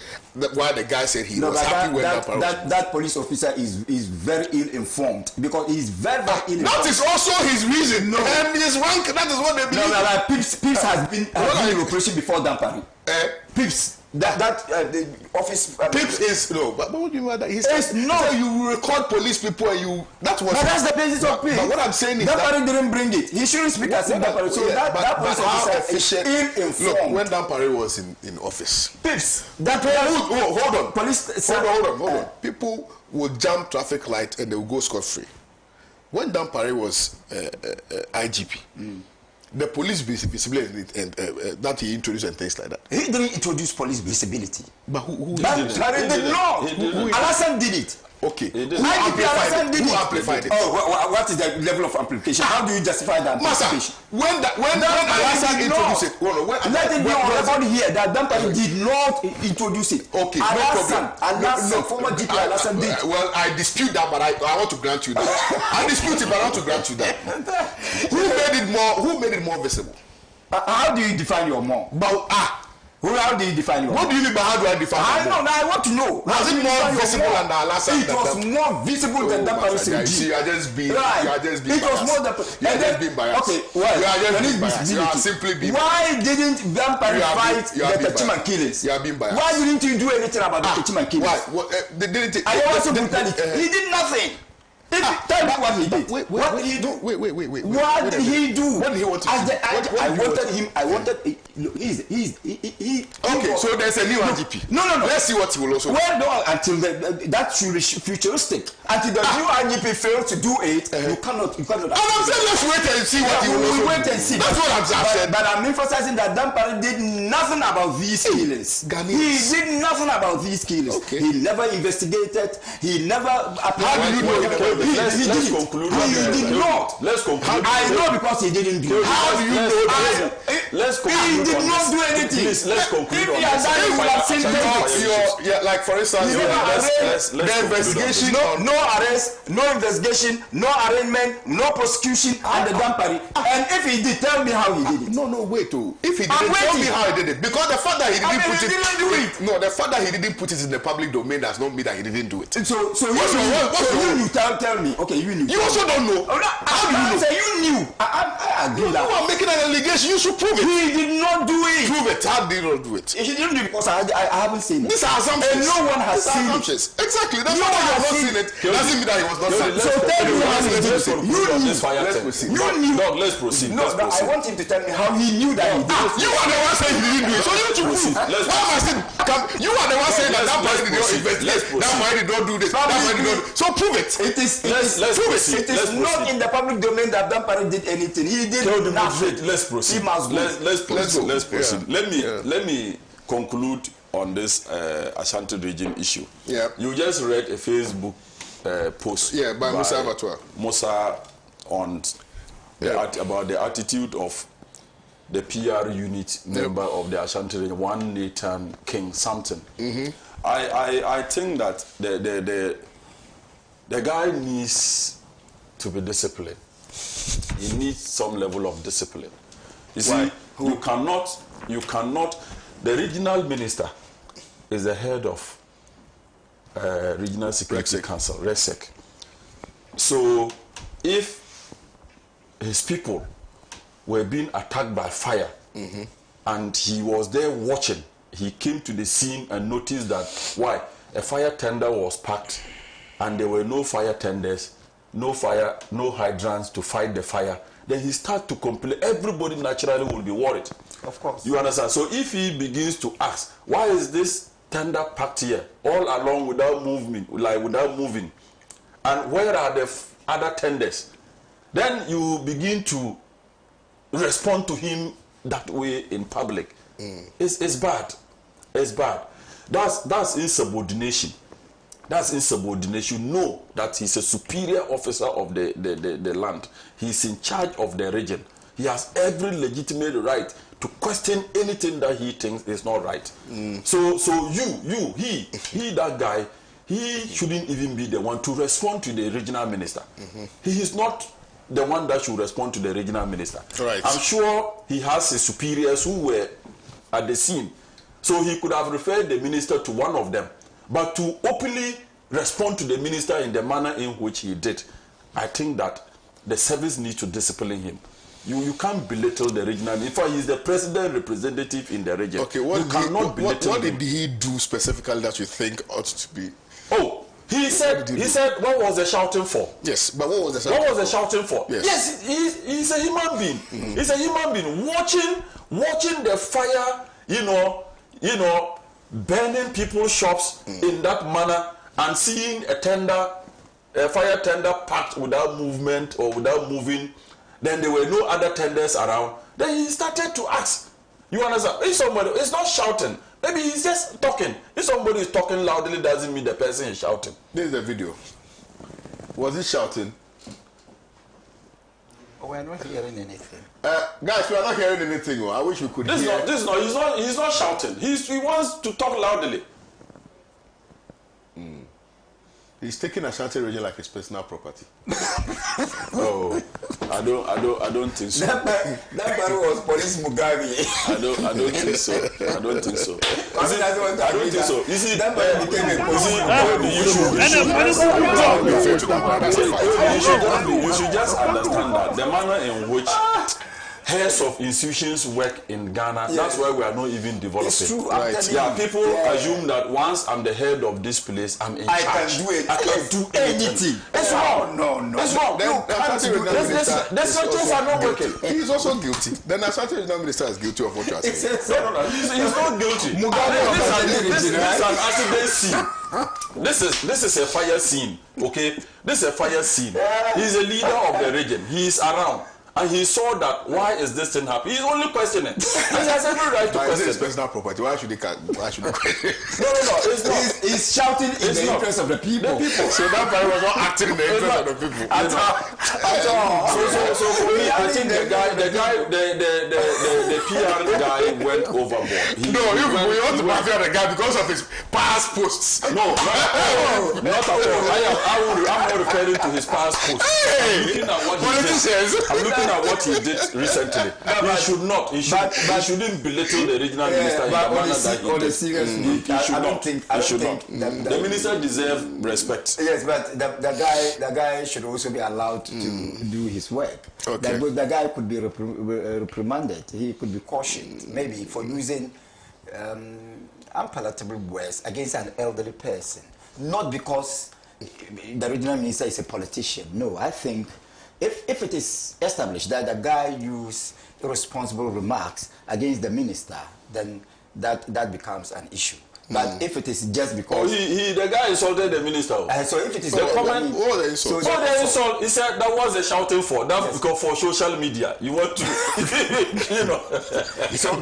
why the guy said he was happy when that police officer is very ill informed because he's very ill informed. That is also his reason. No, and his rank. That is what they believe. Pips has been in operation before Dampari. Pips. The office. Pips is but what do you mean that? He says no. You record police people and you. That's what. But that's the basis of Pips. But what I'm saying is Dampari didn't bring it. He shouldn't speak as if Dampari. So that police officer is ill-informed. Look, when Dampari was in office, Pips. Hold on. Police. Hold on. People would jump traffic light and they would go scot-free. When Dampari was IGP. The police visibility and that he introduced and things like that. He didn't introduce police visibility. But who did it? Alassane did it. Okay. Who amplified it? Oh, what is the level of amplification? How do you justify that amplification? When Alassane introduced it, let it be on record here that Dampari did not introduce it. Okay, Alassane, former GP Alassane did. Well, I dispute that, but I want to grant you that. I dispute it, but I want to grant you that. Who made it more visible? How do you define your more? How do you define your more? What do you mean by how do I define your more? I want to know. Was it more visible than Alassane? It was more visible than Dampari. You are just being biased. It was more than. You are just being biased. Okay, well, you are just being biased. You are simply being biased. Why didn't Dampari fight the Techiman killings? You are being biased. Why didn't you do anything about the Techiman killings? Why? I also brutality. He did nothing. Tell me what he did. What did he do? Wait. What did he do? What did he want to do? I wanted him. Okay, so there's a new IGP. No. Let's see what he will also do. Well, no, until that's futuristic. Until the new IGP fails to do it, you cannot. And I'm saying let's wait and see what he will also do. Wait and see. That's what I'm saying. But I'm emphasizing that Dampari did nothing about these killings. He did nothing about these killings. Okay. He never investigated. He never. How do you know? let's conclude. He did not. Let's conclude. I know because he didn't do it. How do you know that? Let's conclude. He did not do anything. Please, let's conclude on If he had done it, we would have seen Like for instance, let's the investigation, no arrest, no investigation, no arraignment, no prosecution, and the dampery. And if he did, tell me how he did it. No, wait. If he didn't, tell me how he did it. Because the fact that he didn't put it, didn't do it. No, the fact that he didn't put it in the public domain does not mean that he didn't do it. So you tell me. Okay, you knew. You also don't know. How do you know? Say you knew. I agree that. You are making an allegation. You should prove it. He did not do it. Prove it. How did he not do it? He didn't do it because I haven't seen it. These are assumptions. And no one has These are seen assumptions. Exactly. That's No why one you have has not seen seen it. Doesn't mean that he was not seen. So tell me how he did Let's it. conclude on this fire Let's thing. proceed. You knew. No, let's proceed. No, Let's proceed. I want him to tell me how he knew that he did it. You are the one saying he didn't do it. So you should prove. Let's Why am I saying? You are the one saying that person did not investigate. That man did not do this. That man did not. So prove it. Let's prove proceed. It is not in the public domain that Dampare did anything. He did nothing. Let's proceed. He must go. Let's proceed. Yeah. Let me conclude on this Ashanti region issue. Yeah. You just read a Facebook post. Yeah, by Musa Abattoir. Musa on about the attitude of the PR unit member of the Ashanti region, one Nathan King something. I think that the guy needs to be disciplined. He needs some level of discipline. You see, you cannot, the regional minister is the head of Regional Security Council, RESEC. So if his people were being attacked by fire and he was there watching, he came to the scene and noticed that a fire tender was packed and there were no fire tenders, no hydrants to fight the fire, then he starts to complain. Everybody naturally will be worried. Of course. You understand? So if he begins to ask, why is this tender packed here all along without moving, and where are the other tenders? Then you begin to respond to him that way in public. It's bad. It's bad. That's insubordination. That's insubordination. Know that he's a superior officer of the land. He's in charge of the region. He has every legitimate right to question anything that he thinks is not right. So he that guy, he shouldn't even be the one to respond to the regional minister. He is not the one that should respond to the regional minister. Right. I'm sure he has his superiors who were at the scene. So he could have referred the minister to one of them. But to openly respond to the minister in the manner in which he did, I think that the service needs to discipline him. You can't belittle the regional. In fact, he's the president representative in the region. Okay, what did he do specifically that you think ought to be? Oh, he said, what was the shouting for? Yes, but what was the shouting for? What was the shouting for? Yes, he's a human being. He's a human being watching the fire, burning people's shops in that manner and seeing a fire tender packed without movement or without moving. Then there were no other tenders around. Then he started to ask. You understand? If somebody is not shouting, maybe he's just talking. If somebody is talking loudly, doesn't mean the person is shouting. This is the video. Was he shouting? We're not hearing anything. Guys, we are not hearing anything. I wish we could hear. He's not shouting. He wants to talk loudly. He's taking Ashanti region like his personal property. Oh, I don't think so. That man was Police Mugabe. I don't think so. I don't think so. I don't think so. You see, that man became a you should just understand that the manner in which heads of institutions work in Ghana, that's why we are not even developing. It's true. Right. People assume that once I'm the head of this place, I'm in charge. I can do anything. It's wrong. No. It's wrong. The structures are not working. He's also guilty. Then the Ashanti regional minister is guilty of what you are saying. No. He's not guilty. This is an accident scene. This is a fire scene. Okay? This is a fire scene. He's a leader of the region. He is around. and he saw that why is this thing happening? He's only questioning. He has every right to question. It's personal property. Why should he question? No, it's not. He's shouting in the interest of the people. So that guy was not acting in the interest of the people. At all. So for me, I think the PR guy went overboard. You want to mafia the guy because of his past posts. No, not at all. I'm not referring to his past posts. I'm looking at what he did recently. He should not. He shouldn't belittle the regional minister in the manner that he did. I don't think the minister deserves respect. Yes, but the guy should also be allowed to do his work. Okay. The guy could be reprimanded. He could be cautioned, maybe for using unpalatable words against an elderly person. Not because the regional minister is a politician. No, I think if it is established that the guy used irresponsible remarks against the minister, then that becomes an issue. But if it is just because the guy insulted the minister. So if it is the comment, the insult. The insult. He said that was the shouting for. That's because for social media. You want to, you know.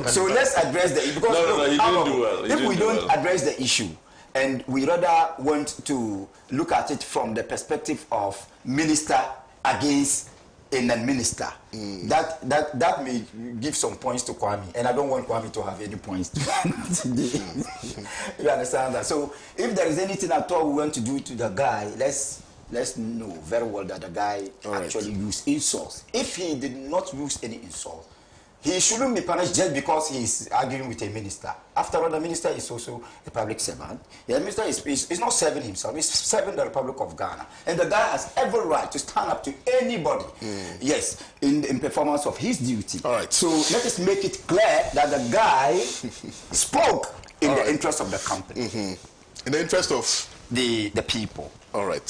So let's address the because no, he didn't do well. If we don't address the issue, and we rather want to look at it from the perspective of minister against a non-minister, that may give some points to Kwame, and I don't want Kwame to have any points today. You understand that? So if there is anything at all we want to do to the guy, let's know very well that the guy actually used insults. If he did not use any insult, he shouldn't be punished just because he is arguing with a minister. After all, the minister is also a public servant. The minister is not serving himself, he's serving the Republic of Ghana. And the guy has every right to stand up to anybody, yes, in performance of his duty. All right. So let us make it clear that the guy spoke in the interest of the company. In the interest of the people. All right.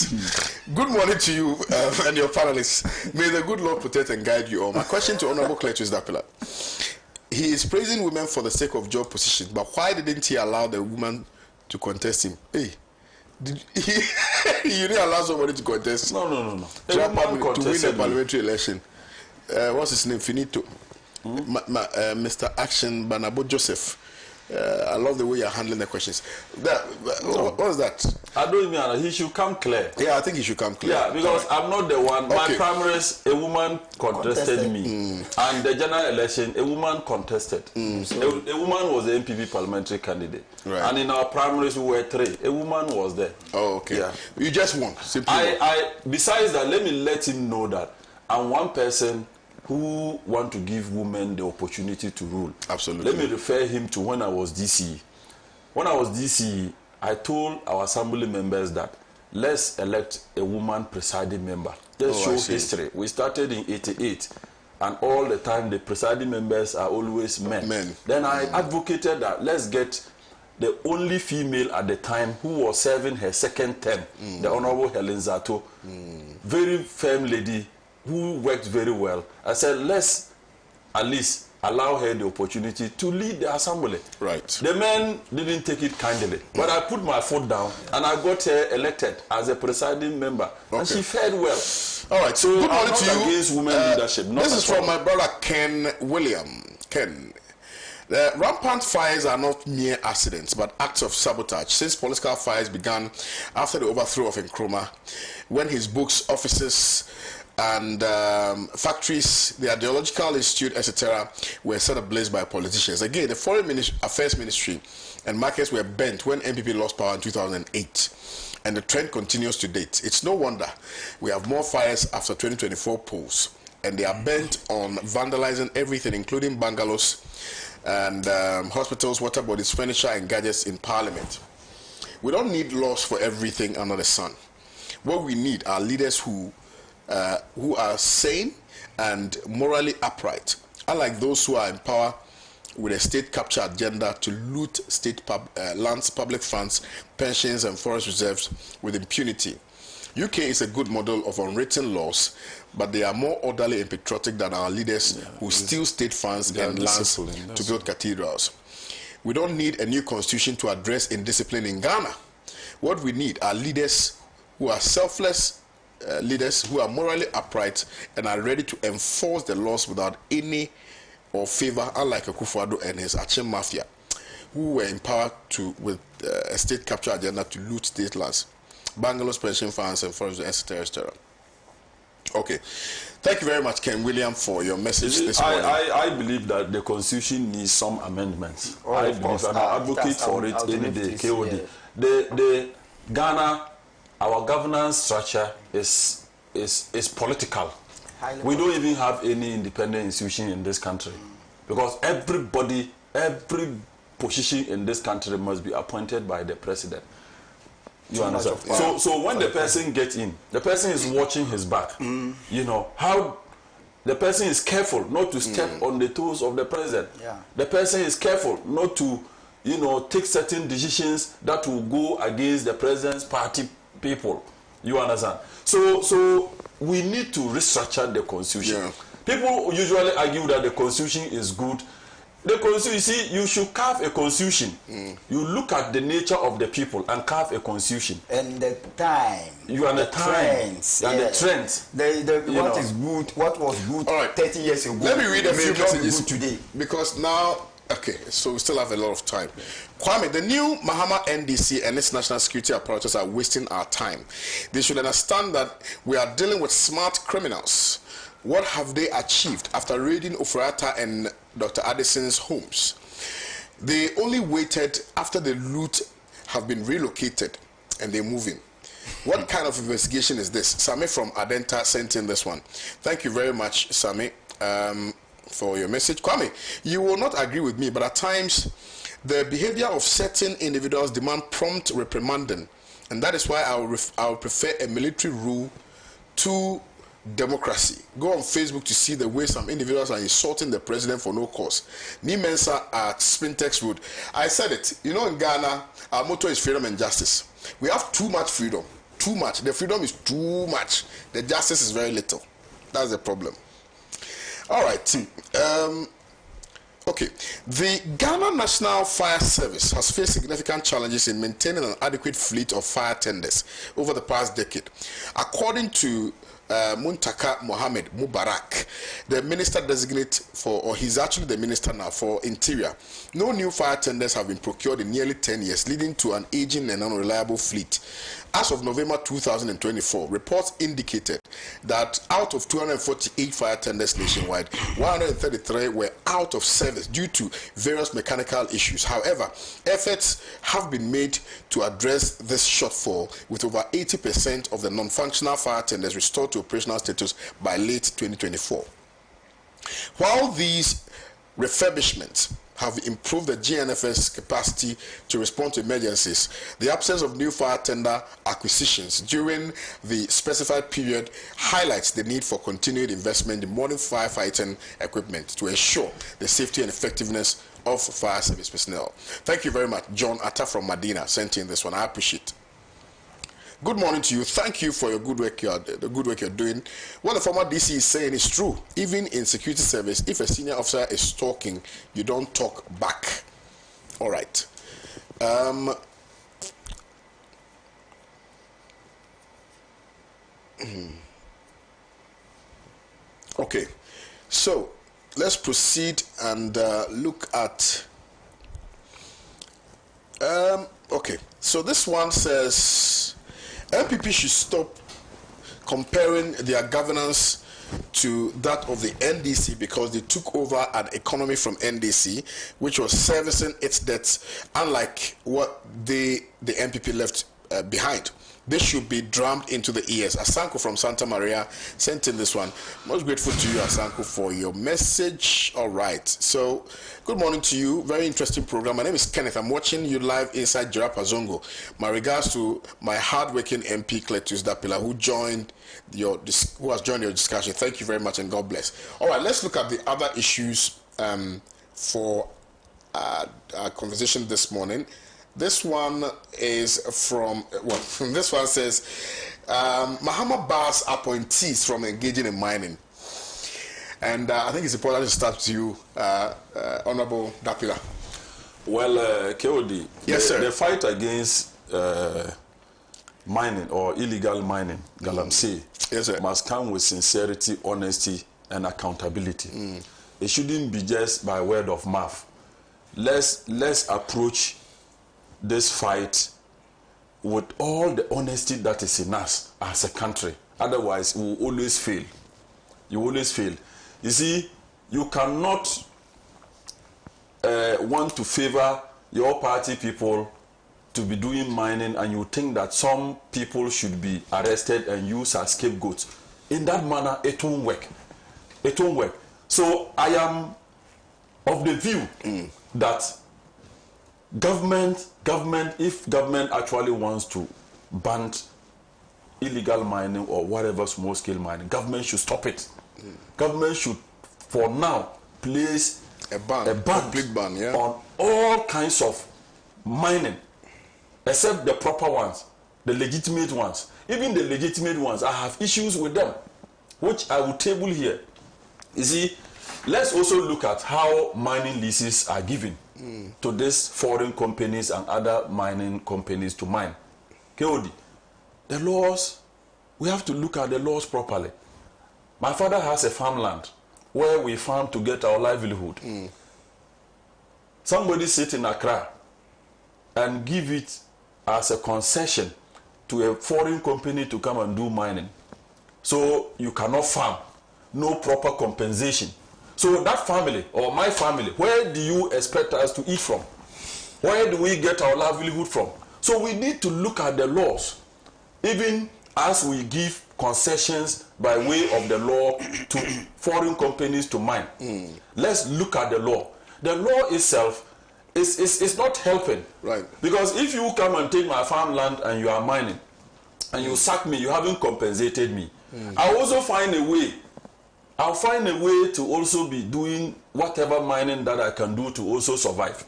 Good morning to you and your panelists. May the good Lord protect and guide you all. My question to Honorable Cletus Dapila. He is praising women for the sake of job position, but why didn't he allow the woman to contest him? Hey, you didn't allow somebody to contest? No. To win a parliamentary election. What's his name? Finito. Mr. Action Banabo Joseph. I love the way you're handling the questions. What was that? I don't mean he should come clear. Yeah, I think he should come clear. Yeah, because I'm not the one. Okay. My primaries, a woman contested me. And the general election, a woman contested. So a woman was the MPP parliamentary candidate. Right. And in our primaries, we were 3. A woman was there. Oh, okay. Yeah. You just won. Simply besides that, let me let him know that I'm one person who want to give women the opportunity to rule. Absolutely. Let me refer him to when I was DCE. When I was DCE, I told our assembly members that let's elect a woman presiding member. Let's show history. We started in 88, and all the time the presiding members are always men. Then I advocated that let's get the only female at the time who was serving her second term, the Honorable Helen Zato, very firm lady, who worked very well. I said, let's at least allow her the opportunity to lead the assembly. Right. The men didn't take it kindly, but I put my foot down and I got her elected as a presiding member, and she fared well. All right. So good morning to you. Against women leadership. This is from my brother Ken William. Ken. The rampant fires are not mere accidents, but acts of sabotage. Since political fires began after the overthrow of Nkrumah, when his books, offices, and factories, the ideological institute, etc., were set ablaze by politicians. Again, the Foreign Affairs Ministry and markets were bent when NPP lost power in 2008, and the trend continues to date. It's no wonder we have more fires after 2024 polls, and they are bent on vandalizing everything, including bungalows and hospitals, water bodies, furniture, and gadgets in Parliament. We don't need laws for everything under the sun. What we need are leaders who are sane and morally upright, unlike those who are in power with a state capture agenda to loot state lands, public funds, pensions, and forest reserves with impunity. UK is a good model of unwritten laws, but they are more orderly and patriotic than our leaders who steal state funds and lands to build cathedrals. We don't need a new constitution to address indiscipline in Ghana. What we need are leaders who are selfless leaders who are morally upright and are ready to enforce the laws without any or favor, unlike Akufo-Addo and his Achim Mafia, who were empowered with a state capture agenda to loot state lands, bungalows, pension funds, and foreign, etc. Okay. Thank you very much, Ken William, for your message this morning. I believe that the Constitution needs some amendments. I believe, and I advocate for it any day, KOD. The Ghana, our governance structure is political. We don't even have any independent institution in this country, because every position in this country must be appointed by the president. You understand? So when the person gets in, the person is watching his back. You know how the person is careful not to step on the toes of the president. The person is careful not to, you know, take certain decisions that will go against the president's party people. You understand? So we need to restructure the Constitution. People usually argue that the Constitution is good. The Constitution, you see, you should carve a Constitution. You look at the nature of the people and carve a Constitution. And the time. You are the trends. And the trends. What is good, what was good 30 years ago. Let me read a few messages today. Because now, okay, so we still have a lot of time. Kwame, the new Mahama NDC and its national security apparatus are wasting our time. They should understand that we are dealing with smart criminals. What have they achieved after raiding Ofurata and Dr. Addison's homes? They only waited after the loot have been relocated and they're moving. What kind of investigation is this? Sami from Adenta sent in this one. Thank you very much, Sami, for your message. Kwame, you will not agree with me, but at times the behavior of certain individuals demand prompt reprimanding, and that is why I will prefer a military rule to democracy. Go on Facebook to see the way some individuals are insulting the president for no cause. Ni Mensa at Spintex Road. I said it. You know, in Ghana, our motto is freedom and justice. We have too much freedom. Too much. The freedom is too much. The justice is very little. That's the problem. All right. Okay. The Ghana National Fire Service has faced significant challenges in maintaining an adequate fleet of fire tenders over the past decade. According to Muntaka Mohammed Mubarak, the minister designate for, or he's actually the minister now for Interior, no new fire tenders have been procured in nearly 10 years, leading to an aging and unreliable fleet. As of November 2024, reports indicated that out of 248 fire tenders nationwide, 133 were out of service due to various mechanical issues. However, efforts have been made to address this shortfall, with over 80% of the non-functional fire tenders restored to operational status by late 2024. While these refurbishments have improved the GNF's capacity to respond to emergencies, the absence of new fire tender acquisitions during the specified period highlights the need for continued investment in modern firefighting equipment to ensure the safety and effectiveness of fire service personnel. Thank you very much. John Atta from Medina sent in this one. I appreciate it. Good morning to you. Thank you for your good work. The good work you're doing. What the former DC is saying is true. Even in security service, if a senior officer is talking, you don't talk back. All right. Okay. So let's proceed and look at. Okay. So this one says, MPP should stop comparing their governance to that of the NDC because they took over an economy from NDC, which was servicing its debts, unlike what the MPP left behind. They should be drummed into the ears. Asanko from Santa Maria sent in this one. Most grateful to you, Asanko, for your message. All right. So, good morning to you. Very interesting program. My name is Kenneth. I'm watching you live inside Jirapa Zongo. My regards to my hardworking MP, Cletus Dapila, who has joined your discussion. Thank you very much, and God bless. All right. Let's look at the other issues for our conversation this morning. This one is from, this one says, Mahama bars appointees from engaging in mining. And I think it's important to start with you, Honorable Dapila. Well, KOD, yes, sir. The fight against mining or illegal mining, galamsey, yes, must come with sincerity, honesty, and accountability. It shouldn't be just by word of mouth. Let's approach this fight with all the honesty that is in us as a country. Otherwise, we will always fail. You always fail. You see, you cannot want to favor your party people to be doing mining, and you think that some people should be arrested and used as scapegoats. In that manner, it won't work. It won't work. So I am of the view that if government actually wants to ban illegal mining or whatever small-scale mining, government should stop it. Government should, for now, place a complete ban, yeah, on all kinds of mining, except the proper ones, the legitimate ones. Even the legitimate ones, I have issues with them, which I will table here. You see, let's also look at how mining leases are given to these foreign companies and other mining companies to mine. KOD, the laws, we have to look at the laws properly. My father has a farmland where we farm to get our livelihood. Somebody sit in Accra and give it as a concession to a foreign company to come and do mining. So you cannot farm, no proper compensation. So that family, or my family, where do you expect us to eat from? Where do we get our livelihood from? So we need to look at the laws, even as we give concessions by way of the law to foreign companies to mine. Let's look at the law. The law itself is not helping. Right. Because if you come and take my farmland and you are mining, and you sack me, you haven't compensated me. I'll also find a way. I'll find a way to also be doing whatever mining that I can do to also survive.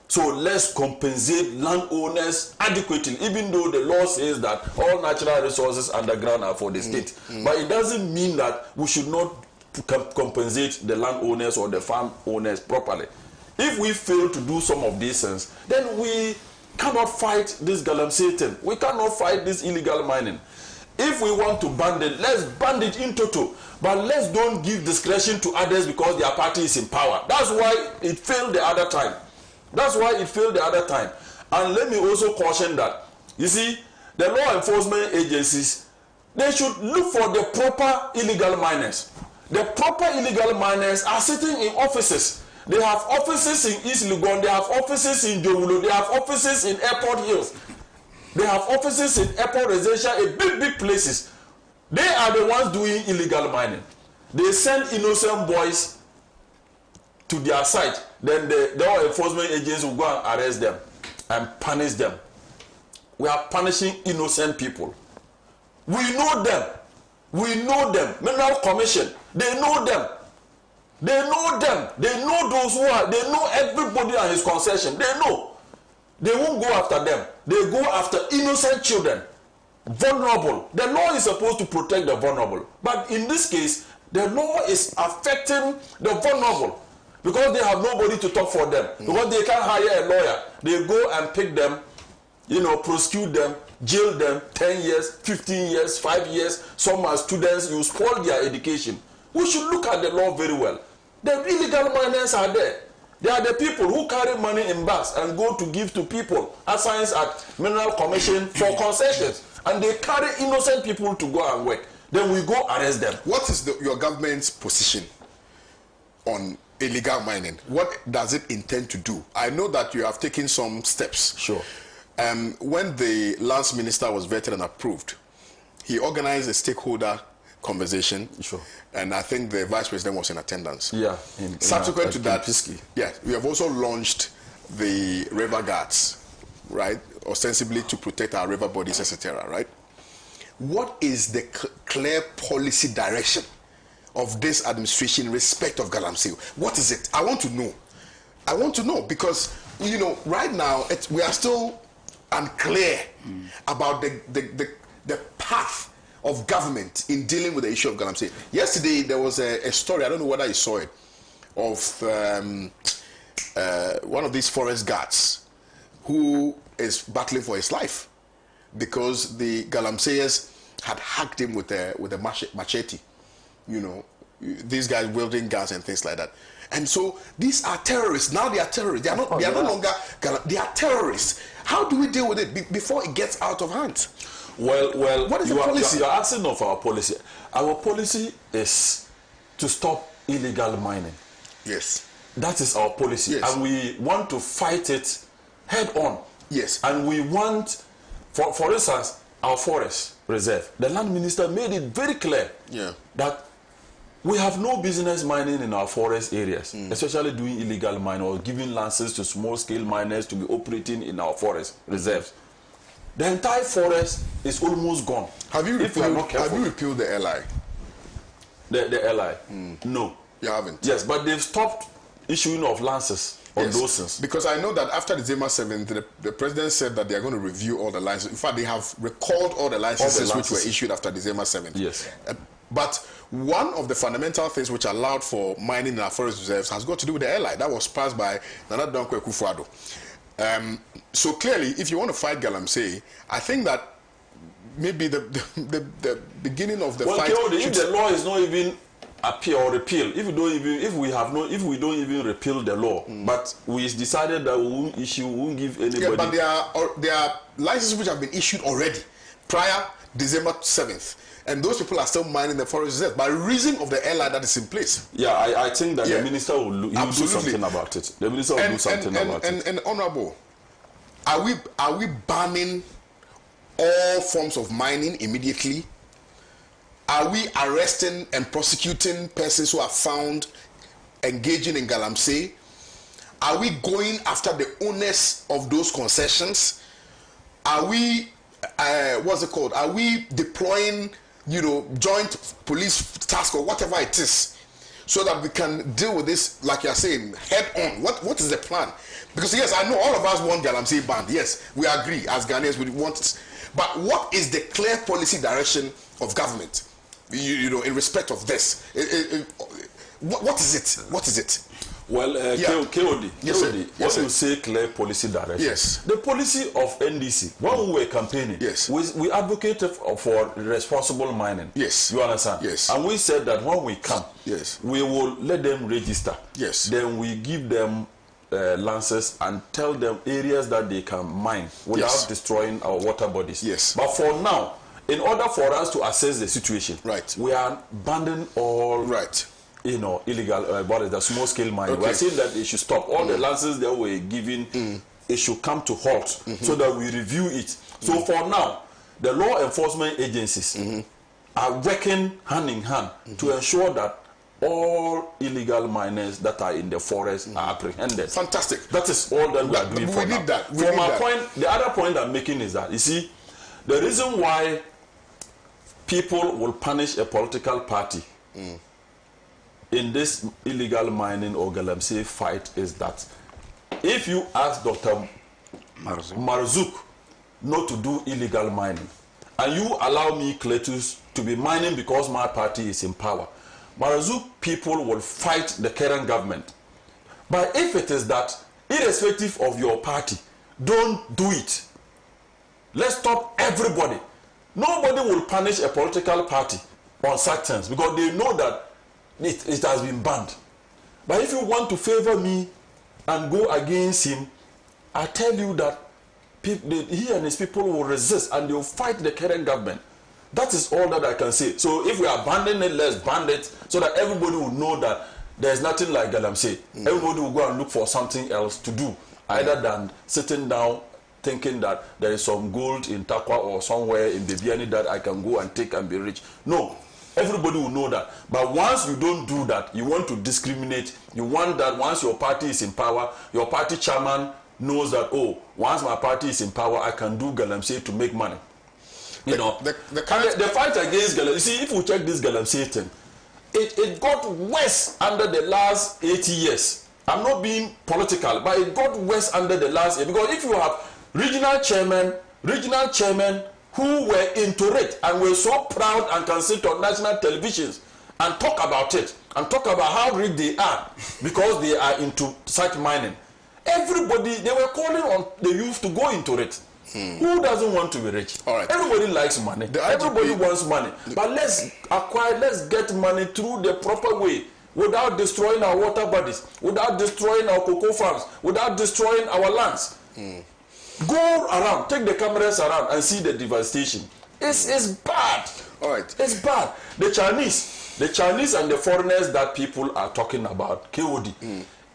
So let's compensate landowners adequately, even though the law says that all natural resources underground are for the state. But it doesn't mean that we should not compensate the landowners or the farm owners properly. If we fail to do some of these things, then we cannot fight this galamsey thing. We cannot fight this illegal mining. If we want to ban it, let's ban it in total. But let's don't give discretion to others because their party is in power. That's why it failed the other time. That's why it failed the other time. And let me also caution that, you see, the law enforcement agencies, they should look for the proper illegal miners. The proper illegal miners are sitting in offices. They have offices in East Legon, they have offices in Jowulo, they have offices in Airport Hills. They have offices in Airport Residential, in big places. They are the ones doing illegal mining. They send innocent boys to their site. Then the law enforcement agents will go and arrest them and punish them. We are punishing innocent people. We know them. We know them. Mineral Commission, they know them. They know them. They know those who are, they know everybody and his concession. They know. They won't go after them. They go after innocent children, vulnerable. The law is supposed to protect the vulnerable. But in this case, the law is affecting the vulnerable because they have nobody to talk for them. Because they can't hire a lawyer. They go and pick them, prosecute them, jail them 10 years, 15 years, 5 years. Some are students, you spoil their education. We should look at the law very well. The illegal miners are there. They are the people who carry money in bags and go to give to people assigned at Mineral Commission for concessions. And they carry innocent people to go and work. Then we go arrest them. What is your government's position on illegal mining? What does it intend to do? I know that you have taken some steps. Sure. When the last minister was vetted and approved, he organized a stakeholder conversation. Sure. And I think the vice president was in attendance. Yeah. Subsequent to that, we have also launched the river guards, right? Ostensibly to protect our river bodies, etc., right? What is the clear policy direction of this administration in respect of galamsey? What is it? I want to know. I want to know because, right now, we are still unclear about the path of government in dealing with the issue of galamsey. Yesterday, there was a story, I don't know whether you saw it, of one of these forest guards who is battling for his life because the Galamseyers had hacked him with a machete. You know, these guys wielding guns and things like that. And so these are terrorists. Now they are terrorists. They are not. They are no longer. They are terrorists. How do we deal with it before it gets out of hand? Well. What is the policy? You are asking of our policy. Our policy is to stop illegal mining. Yes. That is our policy, yes. And we want to fight it head on. Yes. And we want, for instance, our forest reserve. The land minister made it very clear that we have no business mining in our forest areas, especially doing illegal mining or giving licenses to small-scale miners to be operating in our forest reserves. The entire forest is almost gone. Have you repealed the LI? The LI? No. You haven't? Yes, but they've stopped issuing of licenses on those things. Because I know that after December 7th, the president said that they are going to review all the licenses. In fact, they have recalled all the licenses which were issued after December 7th. Yes. But one of the fundamental things which allowed for mining in our forest reserves has got to do with the LI. That was passed by Nana Dankwa Akufo-Addo. So clearly, if you want to fight Galamsey, I think that maybe the beginning of the fight. If the law is not even appeal or repeal, if we don't even repeal the law, but we decided that we won't give anybody. Yeah, but there are licenses which have been issued already prior December 7th, and those people are still mining the forest reserve by reason of the LI that is in place. Yeah, I think that the minister will do something about it. The minister will do something about it. And honorable, are we banning all forms of mining immediately? Are we arresting and prosecuting persons who are found engaging in Galamsey? Are we going after the owners of those concessions? Are we, what's it called? Are we deploying, joint police task or whatever it is, so that we can deal with this, like you're saying, head on? What is the plan? Because yes, I know all of us want Galamsey banned. Yes, we agree as Ghanaians we want it. But what is the clear policy direction of government? In respect of this, what is it? What is it? Well, KOD, Yes, you say clear policy direction. Yes. The policy of NDC, when we were campaigning, yes, we advocated for responsible mining. Yes. You understand? Yes. And we said that when we come, yes, we will let them register. Yes. Then we give them lances and tell them areas that they can mine without destroying our water bodies. Yes. But for now, in order for us to assess the situation, we are banning all illegal what is the small scale mining. We are saying that they should stop all the licenses that were given. It should come to halt so that we review it. So for now, the law enforcement agencies are working hand in hand to ensure that all illegal miners that are in the forest are apprehended. Fantastic. That is all that we are doing for now. For my point, the other point I'm making is that, you see, the reason why people will punish a political party in this illegal mining or Galamsey fight is that if you ask Dr. Marzouk not to do illegal mining, and you allow me, Cletus, to be mining because my party is in power, Marzouk people will fight the current government. But if it is that, irrespective of your party, don't do it. Let's stop everybody. Nobody will punish a political party on such terms because they know that it has been banned. But if you want to favor me and go against him, I tell you that he and his people will resist and they will fight the current government. That is all that I can say. So if we are banning it, let's ban it so that everybody will know that there's nothing like Galamsey. Everybody will go and look for something else to do, either than sitting down thinking that there is some gold in Takwa or somewhere in Bibiani that I can go and take and be rich. No, everybody will know that. But once you don't do that, you want to discriminate. You want that once your party is in power, your party chairman knows that, oh, once my party is in power, I can do Galamsey to make money. The fight against Galamsey, you see, if we check this Galamsey thing, it got worse under the last 80 years. I'm not being political, but it got worse under the last year. Because if you have regional chairman who were into it and were so proud and can sit on national televisions and talk about it and talk about how rich they are because they are into such mining. Everybody, they were calling on the youth to go into it. Who doesn't want to be rich? All right. Everybody likes money. Everybody wants money. But let's get money through the proper way, without destroying our water bodies, without destroying our cocoa farms, without destroying our lands. Go around, take the cameras around and see the devastation. It's bad. All right. It's bad. The Chinese and the foreigners that people are talking about, KOD,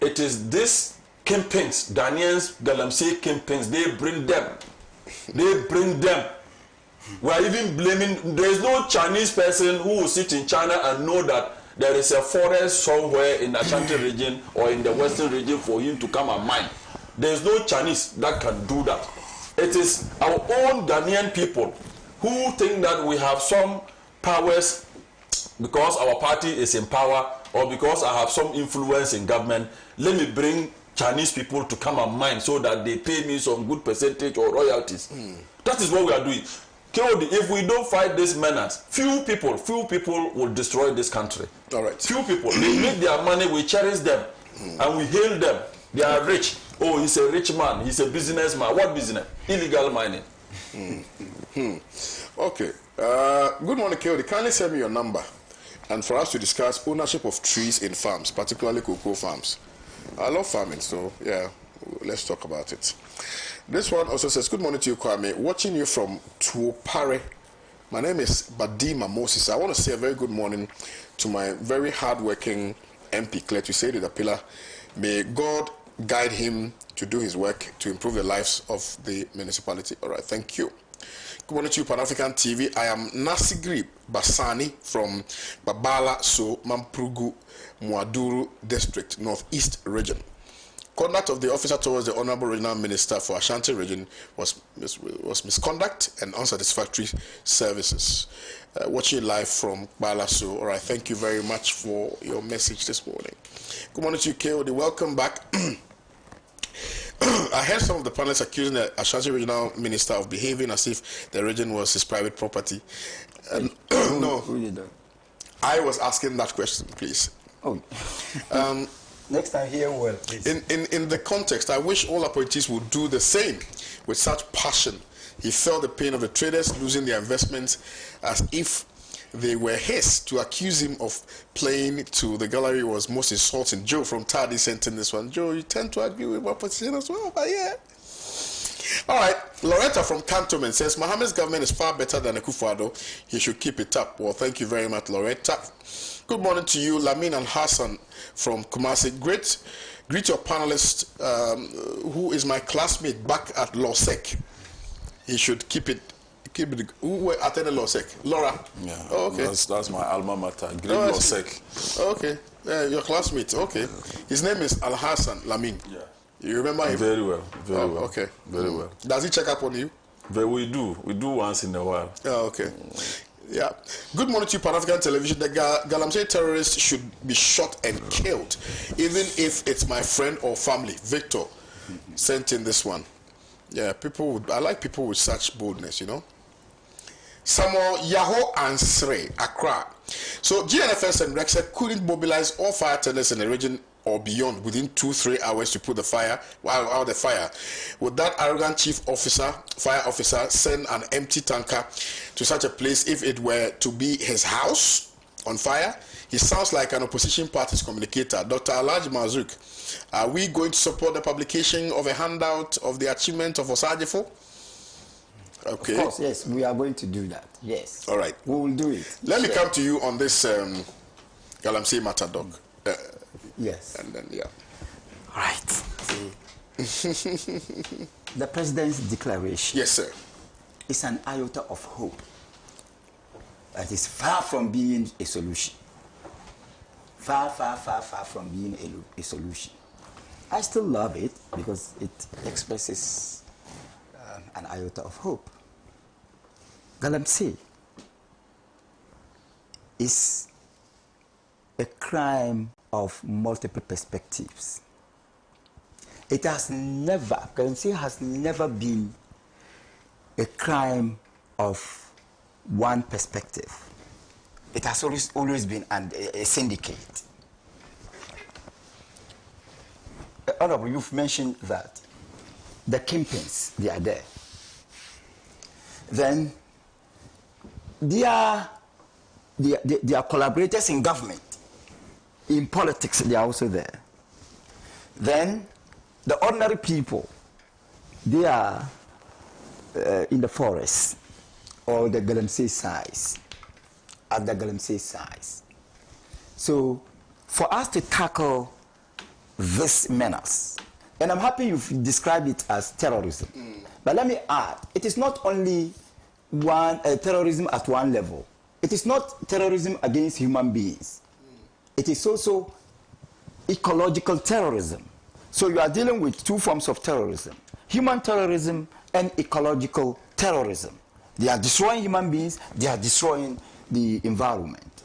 it is this kingpins, Ghanaians, Galamsey kingpins, they bring them. They bring them. We are even blaming, there is no Chinese person who will sit in China and know that there is a forest somewhere in the Ashanti region or in the western region for him to come and mine. There is no Chinese that can do that. It is our own Ghanaian people who think that we have some powers because our party is in power or because I have some influence in government. Let me bring Chinese people to come and mine so that they pay me some good percentage or royalties. That is what we are doing. KOD, if we don't fight this menace, few people will destroy this country. All right. Few people, they make their money, we cherish them, and we hail them. They are rich. Oh, he's a rich man, he's a businessman. What business? Illegal mining. Okay. Good morning, KOD. Kindly send me your number, and for us to discuss ownership of trees in farms, particularly cocoa farms. I love farming, so yeah, let's talk about it. This one also says, good morning to you, KWAME. Watching you from Tuopare. My name is Badima Moses. I want to say a very good morning to my very hardworking MP, Claire Tusedi the Pillar. May God guide him to do his work to improve the lives of the municipality. All right, thank you. Good morning to you, Pan-African TV. I am Nasigri Basani from Babala, So Mamprugu, Muaduru District, Northeast Region. Conduct of the officer towards the Honorable Regional Minister for Ashanti Region was misconduct and unsatisfactory services. Watching live from Balaso. All right, thank you very much for your message this morning. Good morning to you, KOD. Welcome back. I heard some of the panelists accusing the Ashanti Regional Minister of behaving as if the region was his private property. No, I was asking that question, please. Oh. Next time here, well, please. In the context, I wish all appointees would do the same with such passion. He felt the pain of the traders losing their investments as if they were his. To accuse him of playing to the gallery was most insulting. Joe from Tardy sent in this one. Joe, you tend to agree with my position as well, but yeah. All right, Loretta from Cantonment says, Mohammed's government is far better than Akufo-Addo. He should keep it up. Well, thank you very much, Loretta. Good morning to you, Lamin and Hassan from Kumasi. Greet your panelist, who is my classmate back at LawSec. He should keep it. Who attended LawSec? Laura? Yeah, oh, okay. That's my alma mater. Great LawSec. Okay, your classmate. Okay. His name is Al Hassan Lamin. Yeah. You remember him? Very well, very well. Okay. Very well. Does he check up on you? We do once in a while. Oh, okay. Yeah. Good morning to you, Pan-African Television. The Galamsey terrorists should be shot and killed, even if it's my friend or family. Victor sent in this one. Yeah, I like people with such boldness, you know. Samuel Yaho Ansre, Accra. So GNFS and Rexet couldn't mobilize all fire tenders in the region or beyond within 2-3 hours to put the fire out the fire. Would that arrogant fire officer send an empty tanker to such a place if it were to be his house on fire? He sounds like an opposition party's communicator. Dr. Alhaji Mazuk, are we going to support the publication of a handout of the achievement of Osajifo? Okay. Of course, yes, we are going to do that. Yes. All right. We will do it. Let me come to you on this Galamsey matter, Doc. Yes. And then, yeah. Right. The President's declaration. Yes, sir. Is an iota of hope. That is far from being a solution. Far, far, far, far from being a solution. I still love it because it expresses an iota of hope. Galamsey is a crime of multiple perspectives. Galamsey has never been a crime of one perspective. It has always been a syndicate. Honorable, you've mentioned that the kingpins, they are there. Then they are collaborators in government. In politics, they are also there. Then the ordinary people, they are in the forest or the Galamsey size, at the Galamsey size. So for us to tackle this menace, and I'm happy you've described it as terrorism, but let me add, it is not only terrorism at one level. It is not terrorism against human beings. It is also ecological terrorism. So you are dealing with two forms of terrorism: human terrorism and ecological terrorism. They are destroying human beings, they are destroying the environment.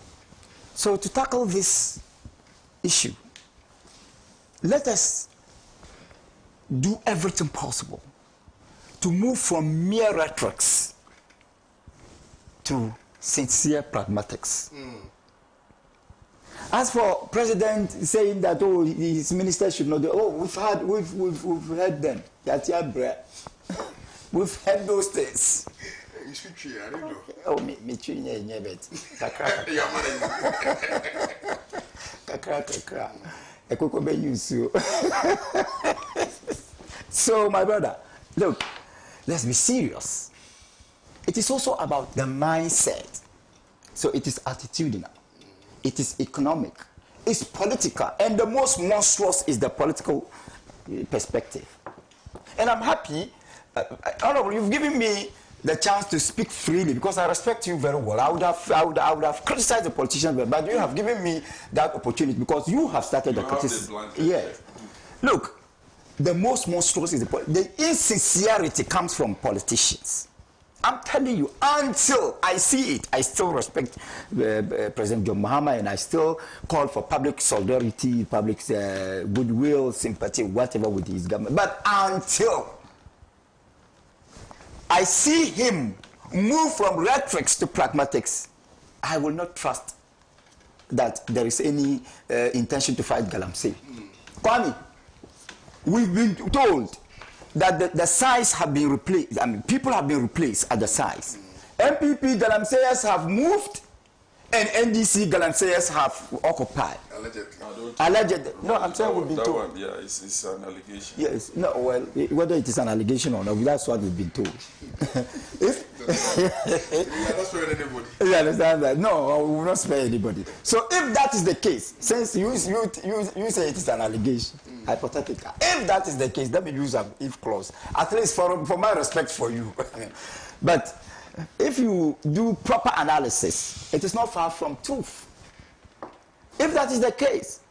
So to tackle this issue, let us do everything possible to move from mere rhetorics to sincere pragmatics. As for President saying that, oh, his ministers should not do, oh, we've heard them. We've heard those things. You speak tree, I don't know. Oh, me tree, yeah, bet. Kakra. So, my brother, look, let's be serious. It is also about the mindset. So it is attitudinal. It is economic. It's political. And the most monstrous is the political perspective. And I'm happy, Honorable, you've given me the chance to speak freely because I respect you very well. I would have criticized the politicians, but you have given me that opportunity because you have started the criticism. Yes. Look, the most monstrous is the insincerity comes from politicians. I'm telling you, until I see it, I still respect President John Mahama, and I still call for public solidarity, public goodwill, sympathy, whatever with his government. But until I see him move from rhetorics to pragmatics, I will not trust that there is any intention to fight Galamsey. Kwame, we've been told that the size have been replaced. I mean, people have been replaced at the size. MPP Galamseyers have moved, and NDC Galamseyers have occupied. Allegedly. No, I'm saying we've been told. Yeah, it's an allegation. Yes. No, well, whether it is an allegation or not, that's what we've been told. You're not sparing anybody. You understand that? No, we will not spare anybody. So if that is the case, since you say it is an allegation, hypothetical. If that is the case, let me use an if clause. At least for my respect for you. But if you do proper analysis, it is not far from truth. If that is the case,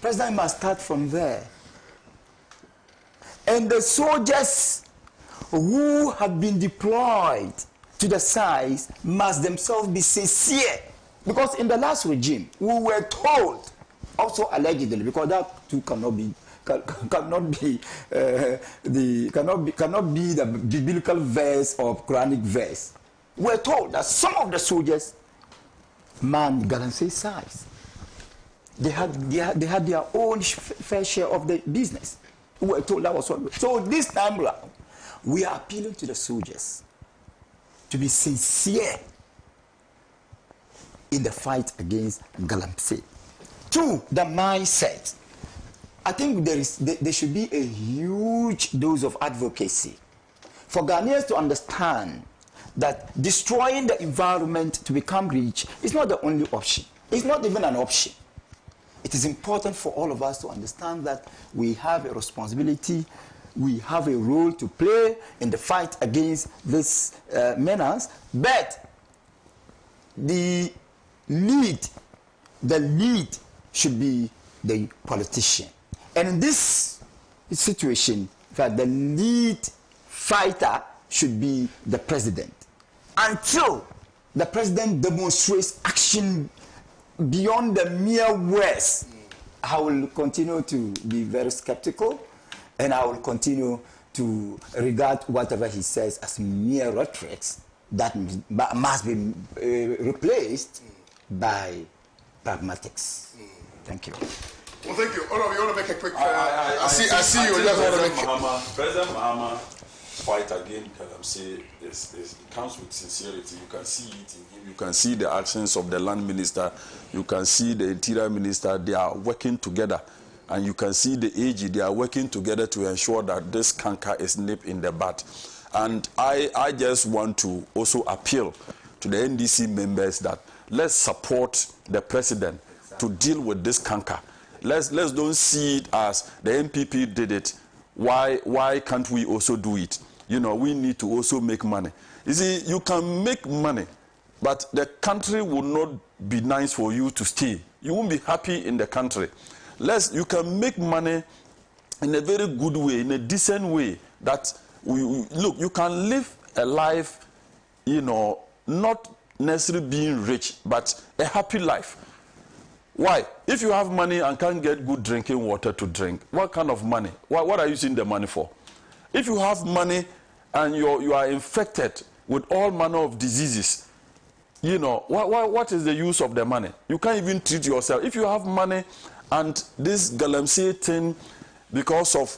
President must start from there. And the soldiers who have been deployed to the sides must themselves be sincere. Because in the last regime, we were told, also allegedly, because that too cannot be the biblical verse or Quranic verse. We were told that some of the soldiers manned Galamsey sides. They had their own fair share of the business. We were told that was what. So this time around, we are appealing to the soldiers to be sincere in the fight against Galamsey. Two, the mindset. I think there should be a huge dose of advocacy for Ghanaians to understand that destroying the environment to become rich is not the only option. It's not even an option. It is important for all of us to understand that we have a responsibility, we have a role to play in the fight against this menace, but the lead should be the politician. And in this situation, that the lead fighter should be the president. Until the president demonstrates action beyond the mere words, I will continue to be very skeptical, and I will continue to regard whatever he says as mere rhetorics that must be replaced by pragmatics. Thank you. Well, thank you. Hold on, you want to make a quick... I see you. Just want to make... President Mahama fight against Galamsey it comes with sincerity. You can see it in him. You can see the actions of the land minister. You can see the interior minister. They are working together. And you can see the AG. They are working together to ensure that this canker is nipped in the bud. And I just want to also appeal to the NDC members that let's support the president to deal with this canker. Let's don't see it as the MPP did it. Why can't we also do it? You know, we need to also make money. You see, you can make money, but the country will not be nice for you to stay. You won't be happy in the country. You can make money in a very good way, in a decent way. That look, you can live a life, you know, not necessarily being rich, but a happy life. Why? If you have money and can't get good drinking water to drink, what kind of money? What are you using the money for? If you have money and you are infected with all manner of diseases, you know, what is the use of the money? You can't even treat yourself. If you have money and this Galamsey thing, because of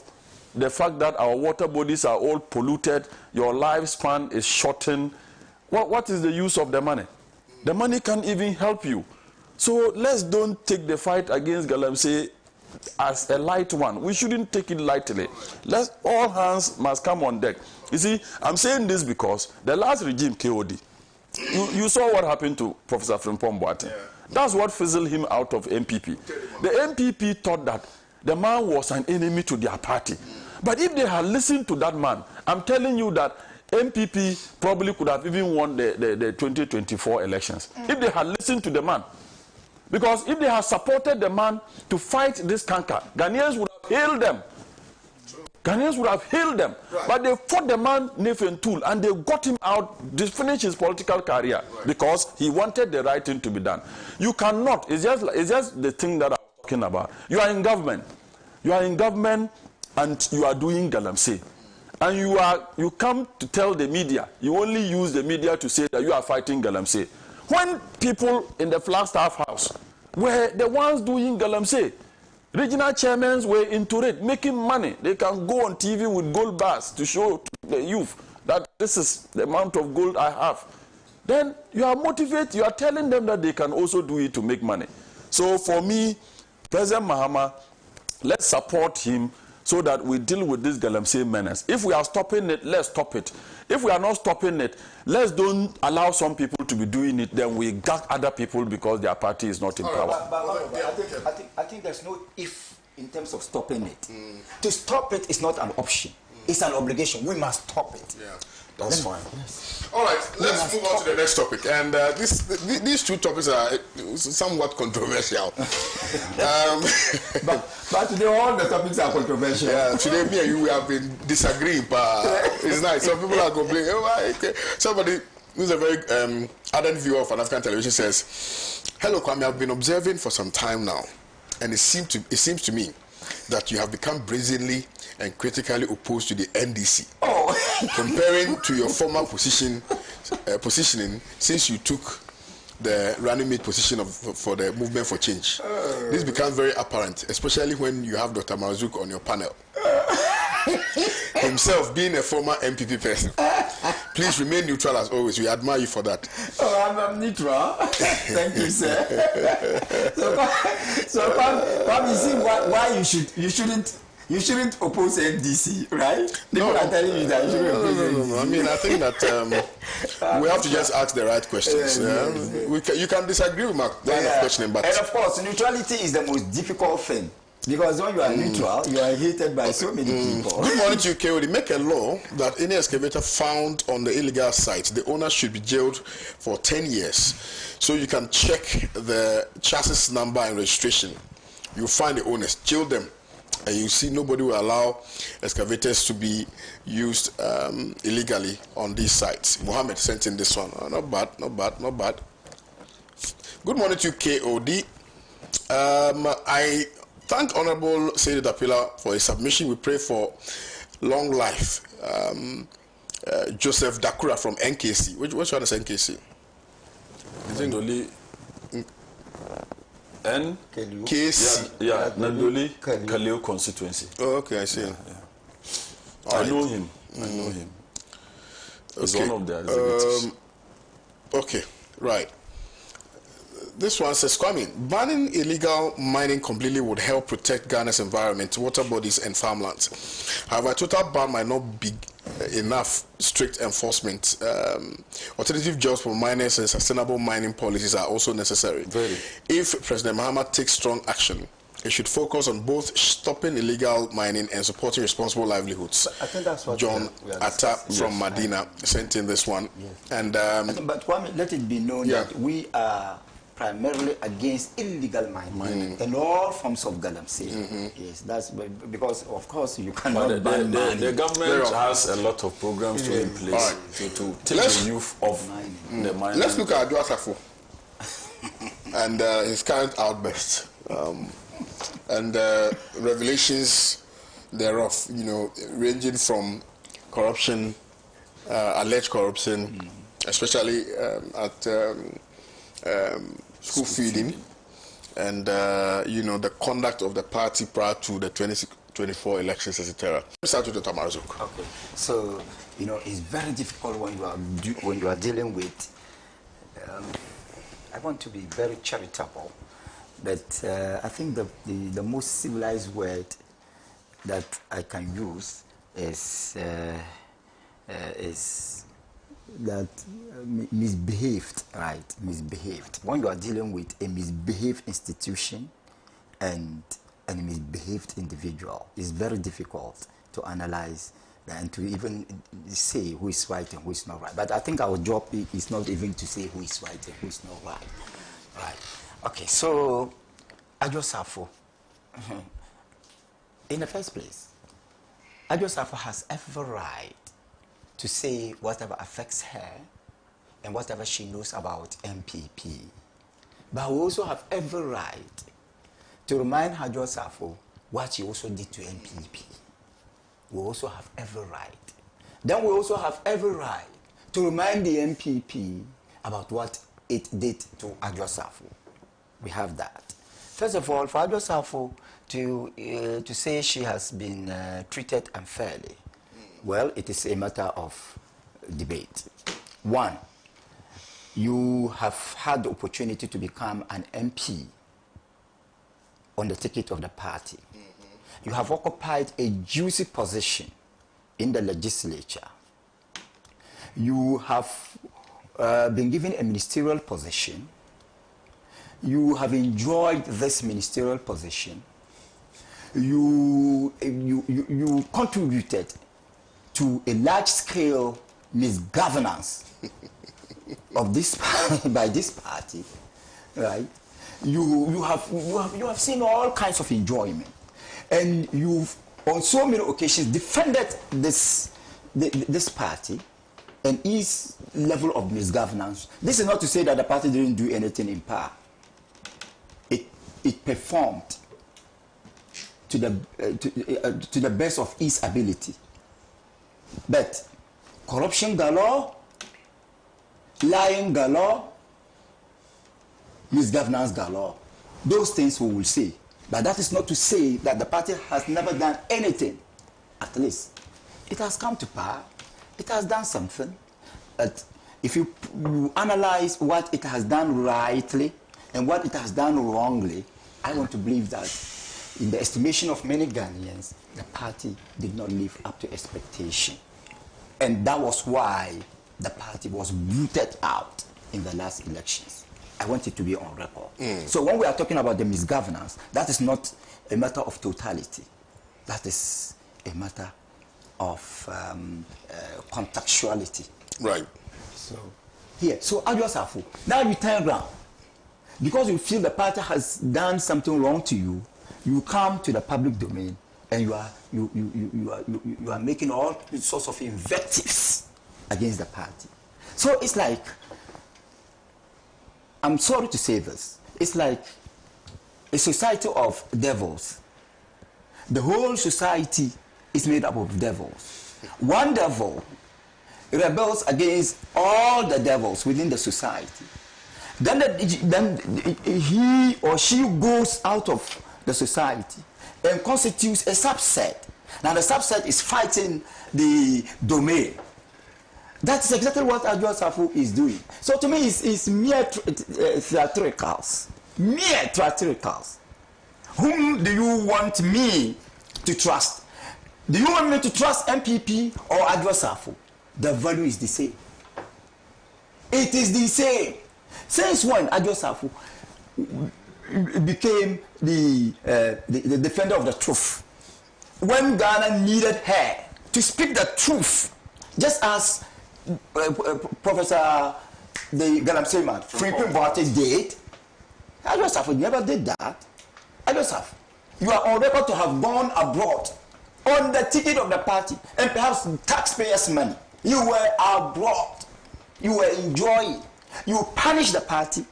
the fact that our water bodies are all polluted, your lifespan is shortened, what is the use of the money? The money can't even help you. So let's don't take the fight against Galamsey as a light one. We shouldn't take it lightly. All hands must come on deck. You see, I'm saying this because the last regime, KOD, you saw what happened to Professor Frimpong Boateng. Yeah. That's what fizzled him out of MPP. The MPP thought that the man was an enemy to their party. But if they had listened to that man, I'm telling you that MPP probably could have even won the 2024 elections. If they had listened to the man. Because if they had supported the man to fight this canker, Ghanaians would have hailed them. Ghanaians would have hailed them. Right. But they fought the man, Nathan Tool, and they got him out to finish his political career. Right. Because he wanted the right thing to be done. You cannot. It's just the thing that I'm talking about. You are in government. You are in government and you are doing Galamsey. And you come to tell the media. You only use the media to say that you are fighting Galamsey. When people in the Flagstaff House were the ones doing Galamsey, regional chairmen were into it, making money. They can go on TV with gold bars to show to the youth that this is the amount of gold I have. Then you are motivated, you are telling them that they can also do it to make money. So for me, President Mahama, let's support him so that we deal with this Galamsey menace. If we are stopping it, let's stop it. If we are not stopping it, let's don't allow some people to be doing it, then we gag other people because their party is not in power. I think there's no if in terms of stopping it. To stop it is not an option. It's an obligation. We must stop it. Yeah, that's fine. Yes. All right, let's move on to the next topic. And these two topics are somewhat controversial. But today all the topics are controversial. Yeah, today me and you have been disagreeing, but it's nice. Some people are complaining. Oh, okay. Somebody who's a very ardent viewer of African television says, "Hello, KWAME. I've been observing for some time now, and it seems to me that you have become brazenly and critically opposed to the NDC. Oh. Comparing to your former positioning since you took the running mate position for the Movement for Change. This becomes very apparent, especially when you have Dr. Marzouk on your panel. Himself being a former MPP person. Please remain neutral as always. We admire you for that." Oh, I'm neutral. Thank you, sir. So you see why you shouldn't oppose NDC, right? People are telling you that you shouldn't oppose NDC. No. I mean, I think that we have to just ask the right questions. You can disagree with my line of questioning, but... And of course, neutrality is the most difficult thing. Because when you are neutral, you are hated by so many people. Good morning to you, KOD. Make a law that any excavator found on the illegal site, the owner should be jailed for 10 years. So you can check the chassis number and registration. You find the owners, jail them. And you see nobody will allow excavators to be used illegally on these sites. Mohammed sent in this one. Oh, not bad. Good morning to you, KOD. I thank Honorable Seydi Dapila for his submission. We pray for long life. Joseph Dakura from NKC. Which one is NKC? Nadoli NKC. Yeah, Nadoli Kaleo constituency. Oh, okay, I see. I know him. I know him. He's Okay. one of the executives. Okay, right. This one says, Kwame, banning illegal mining completely would help protect Ghana's environment, water bodies, and farmlands. However, a total ban might not be enough. Strict enforcement, alternative jobs for miners, and sustainable mining policies are also necessary. Very. If President Mahama takes strong action, it should focus on both stopping illegal mining and supporting responsible livelihoods. I think that's what John we are Atta discussing. from Medina sent in this one. Yes. And but Kwame, let it be known Yeah. that we are primarily against illegal mining and all forms of galamsey. Yes, that's because of course you cannot But ban mining. the government has a lot of programs to in place Alright. to take the youth off the mining. let's look at Adwo Asafo and his current outburst and revelations thereof, you know, ranging from corruption, alleged corruption, especially at school feeding, and you know, the conduct of the party prior to the 2024 elections, etc. Let's start with Dr. Marzuk. Okay, so you know it's very difficult when you are dealing with. I want to be very charitable, but I think the most civilized word that I can use is that misbehaved, right? Misbehaved. When you are dealing with a misbehaved institution and a misbehaved individual, it's very difficult to analyze and to even say who is right and who is not right. But I think our job is not even to say who is right and who is not right. Right. Okay, so Adwo Asafo, in the first place, Adwo Asafo has every right to say whatever affects her and whatever she knows about MPP. But we also have every right to remind Adwo Asafo what she also did to MPP. We also have every right. Then we also have every right to remind the MPP about what it did to Adwo Asafo. We have that. First of all, for Adwo Asafo to say she has been treated unfairly, well, it is a matter of debate. One, you have had the opportunity to become an MP on the ticket of the party. You have occupied a juicy position in the legislature. You have been given a ministerial position. You have enjoyed this ministerial position. You contributed to a large-scale misgovernance of this by this party, right? You have seen all kinds of enjoyment, and you've on so many occasions defended this party and its level of misgovernance. This is not to say that the party didn't do anything in power. It performed to the best of its ability. But corruption galore, lying galore, misgovernance galore, those things we will say. But that is not to say that the party has never done anything. At least it has come to power, it has done something. But if you analyze what it has done rightly and what it has done wrongly, I want to believe that in the estimation of many Ghanaians, the party did not live up to expectation. And that was why the party was rooted out in the last elections. I want it to be on record. So when we are talking about the misgovernance, that is not a matter of totality. That is a matter of contextuality. Right. So Adwo Asafo, now you turn around. Because you feel the party has done something wrong to you, you come to the public domain and you are making all sorts of invectives against the party. So it's like, I'm sorry to say this, it's like a society of devils. The whole society is made up of devils. One devil rebels against all the devils within the society. Then he or she goes out of the society and constitutes a subset Now the subset is fighting the domain. That's exactly what OWUSU is doing. So to me, it's mere theatricals. Mere theatricals. Whom do you want me to trust? Do you want me to trust MPP or OWUSU? The value is the same. It is the same. Since when OWUSU became the defender of the truth? When Ghana needed her to speak the truth, just as Professor Galamsey Freepin Boateng did, OWUSU never did that. OWUSU, you are on record to have gone abroad on the ticket of the party and perhaps taxpayers' money. You were abroad. You were enjoying. You punished the party.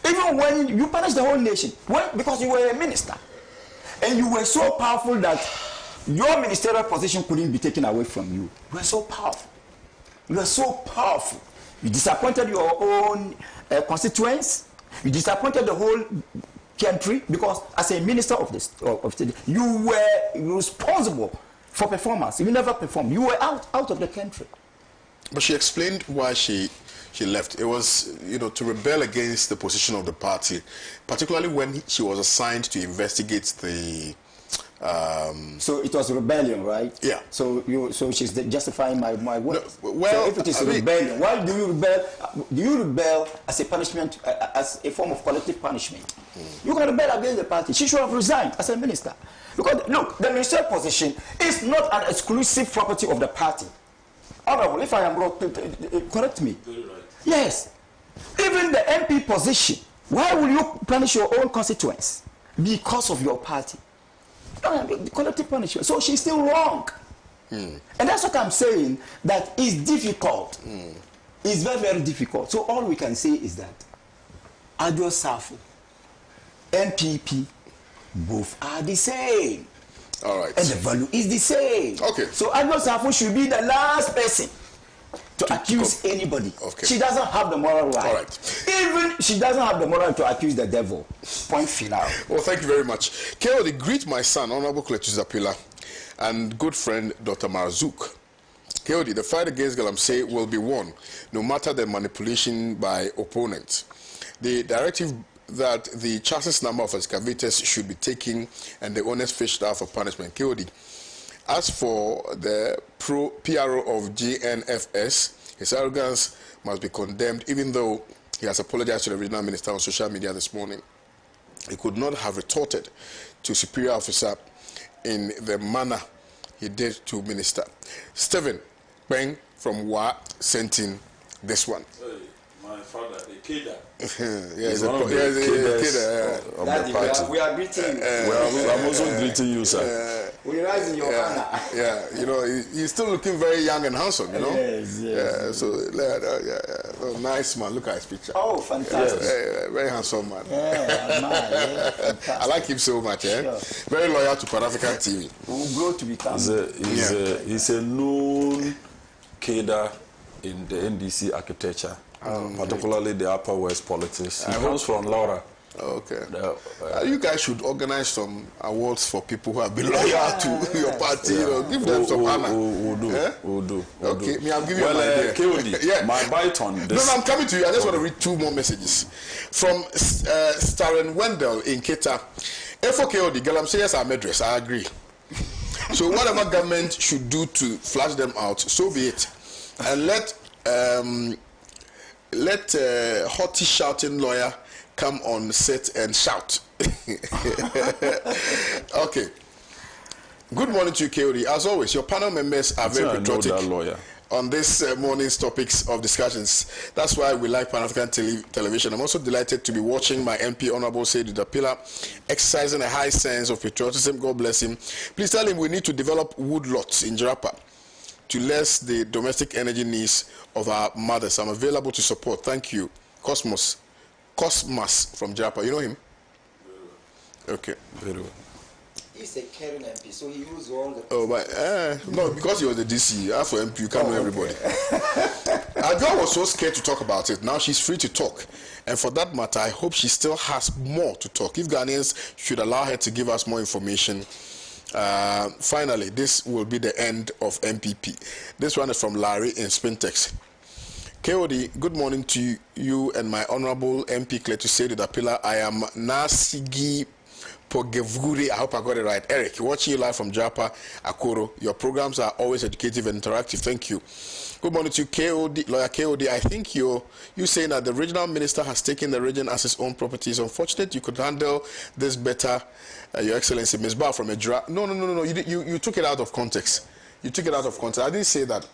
Even when you punished the whole nation, because you were a minister. And you were so powerful that your ministerial position couldn't be taken away from you. You were so powerful. You were so powerful. You disappointed your own constituents. You disappointed the whole country because as a minister of state, you were responsible for performance. You never performed. You were out of the country. But she explained why she left. It was, to rebel against the position of the party, particularly when she was assigned to investigate the. So it was rebellion, right? Yeah. So she's justifying my words. No, well, so if it is rebellion, why do you rebel? Do you rebel as a punishment, as a form of collective punishment? You can rebel against the party. She should have resigned as a minister. Because look, the ministerial position is not an exclusive property of the party. Honorable, if I am wrong, correct me. Very right. Yes. Even the MP position, why will you punish your own constituents? Because of your party. The collective punishment. So she's still wrong. And that's what I'm saying, that it's difficult. It's very, very difficult. So all we can say is that OWUSU, MPP, both are the same. All right. And the value is the same. Okay. So OWUSU should be the last person to accuse anybody. Okay. She doesn't have the moral right. All right. Even she doesn't have the moral to accuse the devil. Point final. Well, thank you very much. KOD, greet my son, Honorable Cletus Apila, and good friend, Dr. Marzouk. KOD, the fight against Galamsey will be won, no matter the manipulation by opponents. The directive that the chassis number of excavators should be taken and the owners fished out for punishment. KOD, as for the PRO of GNFS, his arrogance must be condemned, even though he has apologized to the regional minister on social media this morning. He could not have retorted to superior officer in the manner he did to minister. Stephen Beng from WA sent in this one. My father, a Keda. He's one of the Kedas of the party. We are greeting. I'm also greeting you, sir. We rise in your honor. Yeah, he's still looking very young and handsome, Yes. Yeah, so, oh, nice man. Look at his picture. Oh, fantastic. Very handsome man. Fantastic. I like him so much, Sure. Very loyal to Pan African TV. We'll grow to become. He's a known Keda in the NDC architecture, particularly the Upper West politics. He comes from Laura. Okay. You guys should organize some awards for people who have been loyal to your party. Give them some honor. We'll do. Okay, I'll give you an idea. KOD, my bite on this. No, I'm coming to you. I just want to read two more messages. From Starren Wendell in Keta. For KOD, Galamseyers are murderers. I agree. So whatever government should do to flush them out, so be it. And let haughty shouting lawyer come on set and shout. Okay. Good morning to you, KOD. As always, your panel members are very patriotic on this morning's topics of discussions. That's why we like Pan-African television. I'm also delighted to be watching my MP, Honorable Seydou Dapila, exercising a high sense of patriotism. God bless him. Please tell him we need to develop woodlots in Jarapa to less the domestic energy needs of our mothers. I'm available to support. Thank you. Cosmas from Jarapa. You know him? Okay. Very well. He's a caring MP, so he knows all the... Oh, but no, because he was the DC. After MP, you can't know everybody. Our girl was so scared to talk about it. Now she's free to talk. And for that matter, I hope she still has more to talk. If Ghanaians should allow her to give us more information Finally, this will be the end of MPP. This one is from Larry in Spintex. KOD, good morning to you and my honorable MP Kletusedi Dapila. I am Nasigi Pogevuri. I hope I got it right. Eric, watching you live from Japa, Akoro. Your programs are always educative and interactive. Thank you. Good morning to KOD, lawyer KOD. I think you saying that the regional minister has taken the region as his own property. It's unfortunate. You could handle this better, Your Excellency. Ms. Bar from Ejura. No. You took it out of context. You took it out of context. I didn't say that.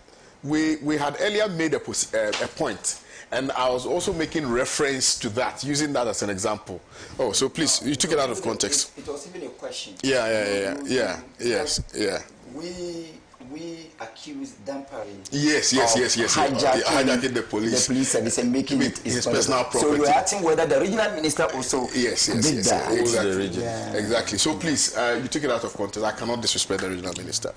We had earlier made a point, and I was also making reference to that, using that as an example. Oh, so please, you took it out of context. It was even a question. Yes. We accuse Dampari. Yes. Hijacking the police service and making it his personal property. So you're asking whether the regional minister also did that. Exactly. So please, you took it out of context. I cannot disrespect the regional minister.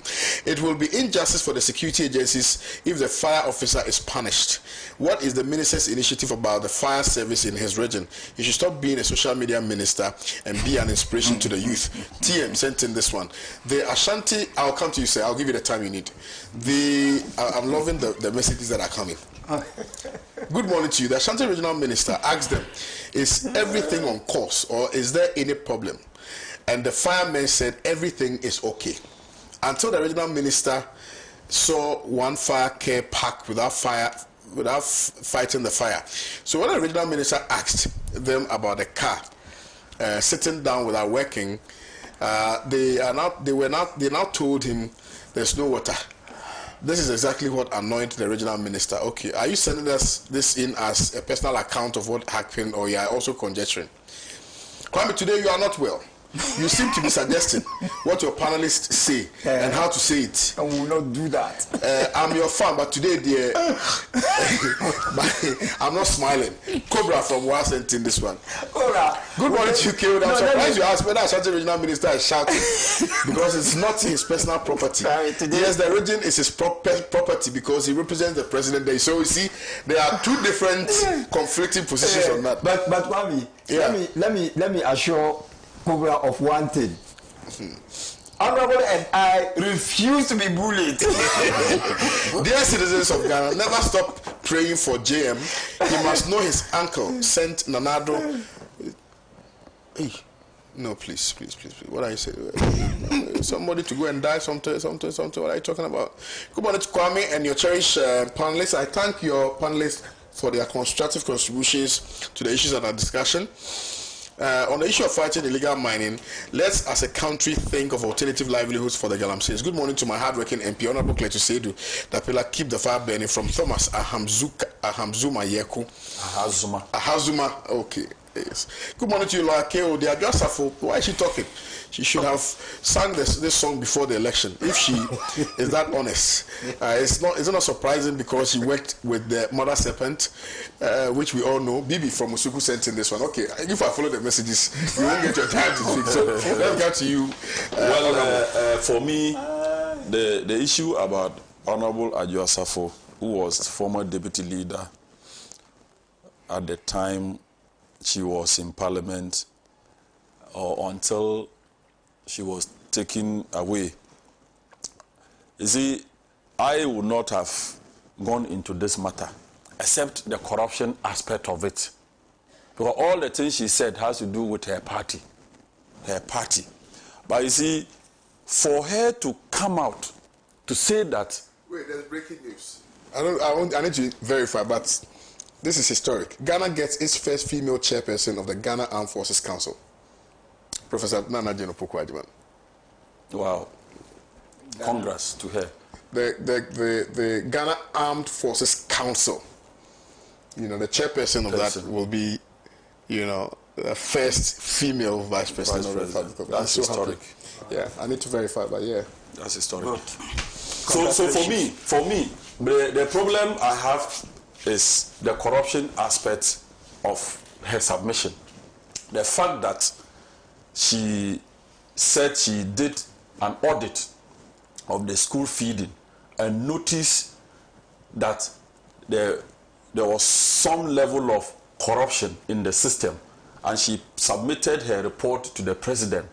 It will be injustice for the security agencies if the fire officer is punished. What is the minister's initiative about the fire service in his region? He should stop being a social media minister and be an inspiration to the youth. TM sent in this one. The Ashanti, I'll come to you, sir. I'll give you the time you need. I'm loving the messages that are coming. Good morning to you. The Ashanti regional minister asked them, is everything on course or is there any problem? And the firemen said everything is okay. Until the regional minister saw one fire care park without fighting the fire. So when the regional minister asked them about the car sitting down without working, they now told him there's no water. This is exactly what annoyed the regional minister. Okay, are you sending us this in as a personal account of what happened, or you are also conjecturing? Kwame, today you are not well. You seem to be suggesting what your panelists say and how to say it. I will not do that. I'm your fan, but today, dear, I'm not smiling. Cobra from WAS in this one. Cobra. Good morning to you, Kevin. I'm surprised you asked whether Ashanti regional minister is shouting because it's not his personal property. Yes, the region is his property because he represents the president there. So you see, there are two different conflicting positions on that. But Kwame, let me assure Cobra of one thing. Honorable and I refuse to be bullied. Dear citizens of Ghana, never stop praying for JM. He must know his uncle sent Nanado. Hey, no, please. What are you saying? Somebody to go and die, something. What are you talking about? Good morning to Kwame and your cherished panelists. I thank your panelists for their constructive contributions to the issues under discussion. On the issue of fighting illegal mining, let's as a country think of alternative livelihoods for the Galamsees. Good morning to my hardworking MP, Honorable Kletusedi Dapila. Keep the fire burning from Thomas Ahamzuma Yeku. Ahazuma, okay. Yes. Good morning to you, Lawyer KO. They are just why is she talking? She should have sung this song before the election if she is that honest. It's not surprising because she worked with the mother serpent, which we all know. Bibi from Musuku sent in this one. Okay, if I follow the messages, you won't get your time to speak. So let's get to you. For me, the issue about Honorable Adjo Asafo, who was former deputy leader at the time she was in Parliament, or until she was taken away. You see, I would not have gone into this matter except the corruption aspect of it. Because all the things she said has to do with her party. But you see, for her to come out to say that... Wait, there's breaking news. I need to verify, but this is historic. Ghana gets its first female chairperson of the Ghana Armed Forces Council. Professor Nana Jane Opoku-Agyeman. Wow. Congrats to her. The Ghana Armed Forces Council, the chairperson of that will be, the first female vice president of the Republic of Ghana. That's historic. Yeah, I need to verify, but yeah. That's historic. So for me, the problem I have is the corruption aspect of her submission. The fact that she said she did an audit of the school feeding and noticed that there was some level of corruption in the system, and she submitted her report to the president.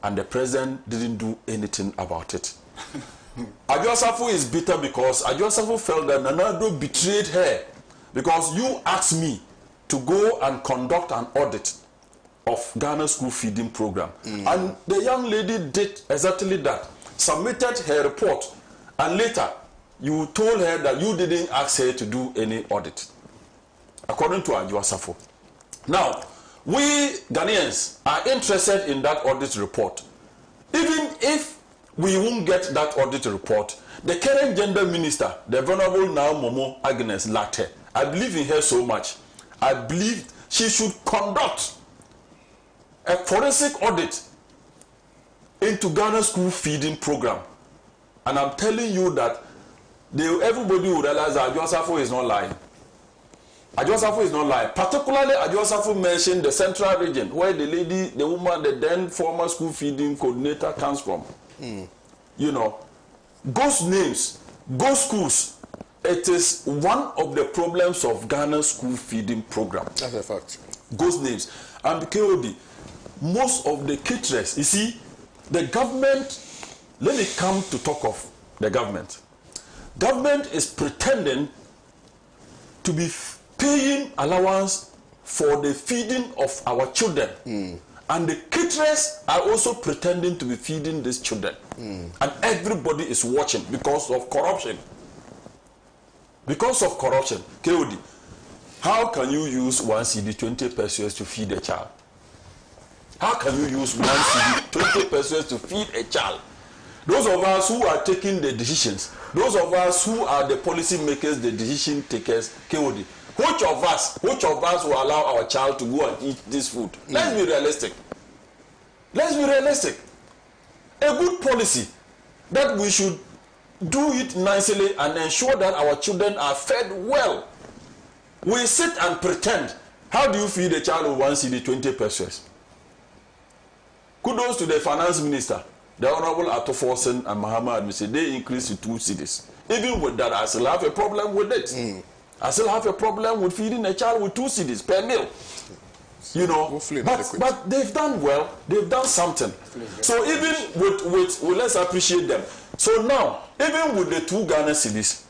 and the president didn't do anything about it. Adjo is bitter because Adjo felt that Nana Addo betrayed her because you asked me to go and conduct an audit of Ghana school feeding program. And the young lady did exactly that, submitted her report, and later you told her that you didn't ask her to do any audit, according to Adjo. Now, we Ghanaians are interested in that audit report. Even if we won't get that audit report, the current gender minister, the Venerable now Momo Agnes Latte, I believe in her so much. I believe she should conduct a forensic audit into Ghana school feeding program. And I'm telling you that everybody will realize that Adjo is not lying. Adjo is not lying. Particularly, Adjo mentioned the central region where the woman, the then former school feeding coordinator comes from. You know, ghost names, ghost schools. It is one of the problems of Ghana school feeding program. That's a fact. Ghost names. And KOD, most of the caterers, you see, the government, let me come to talk of the government. Government is pretending to be paying allowance for the feeding of our children. And the caterers are also pretending to be feeding these children. And everybody is watching because of corruption. Because of corruption. KOD, how can you use 1 CD 20 pesos to feed a child? How can you use 1 CD 20 pesos to feed a child? Those of us who are taking the decisions, those of us who are the policy makers, the decision takers, KOD, which of us will allow our child to go and eat this food? Let's be realistic. Let's be realistic. A good policy that we should do it nicely and ensure that our children are fed well. We sit and pretend. How do you feed a child with 1 CD 20 pesos? Kudos to the finance minister, the Honorable Atoforsen and Muhammad Admisi. They increased to 2 CDs. Even with that, I still have a problem with it. I still have a problem with feeding a child with 2 CDs per meal. You know, but they've done well. They've done something. So even with let's appreciate them. So now, even with the 2 Ghana cedis,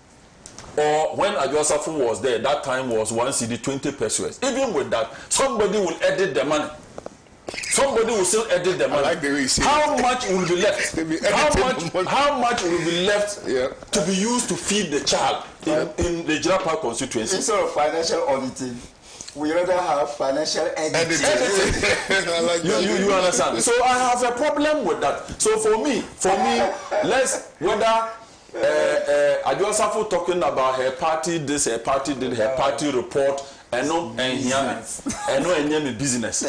or when Adjo was there, that time was 1 CD 20 pesos. Even with that, somebody will edit the money. Somebody will still edit the money. I like the way you say how much will be left? How much will be left to be used to feed the child in the Jirapa constituency? Instead of financial auditing, we rather have financial editing. I like you understand? So I have a problem with that. So for me, let's whether Adjo talking about her party this, her party did, her party report, and no and business.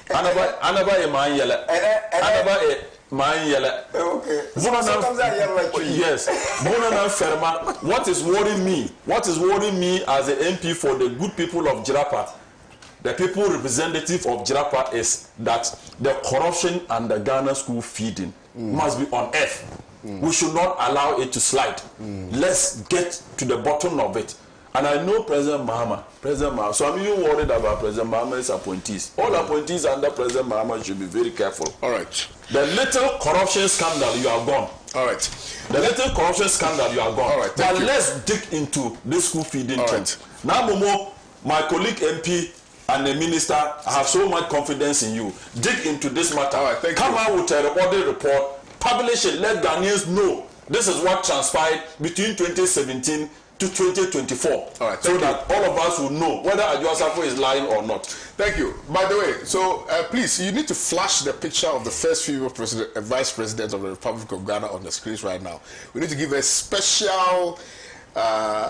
Anaba e man yele. Anaba e man yele. Okay. Sometimes I yell like you. Yes. Bonana Ferma. What is worrying me? What is worrying me as an MP for the good people of Jirapa, the people representative of Jirapa, is that the corruption and the Ghana school feeding must be on earth. We should not allow it to slide. Let's get to the bottom of it. And I know President Mahama. So I'm even worried about President Mahama's appointees. All appointees under President Mahama should be very careful. All right. The little corruption scandal, you are gone. All right. The little corruption scandal, you are gone. All right. But let's dig into this school feeding thing. Right. Now, Momo, my colleague MP and the minister, I have so much confidence in you. Dig into this matter. All right. Thank Come you. out with a audit report. Publish it. Let Ghanaians know this is what transpired between 2017 to 2024. All right, so that all of us will know whether Adjo is lying or not. Thank you. By the way, so please, you need to flash the picture of the first female vice president of the Republic of Ghana on the screens right now. We need to give a special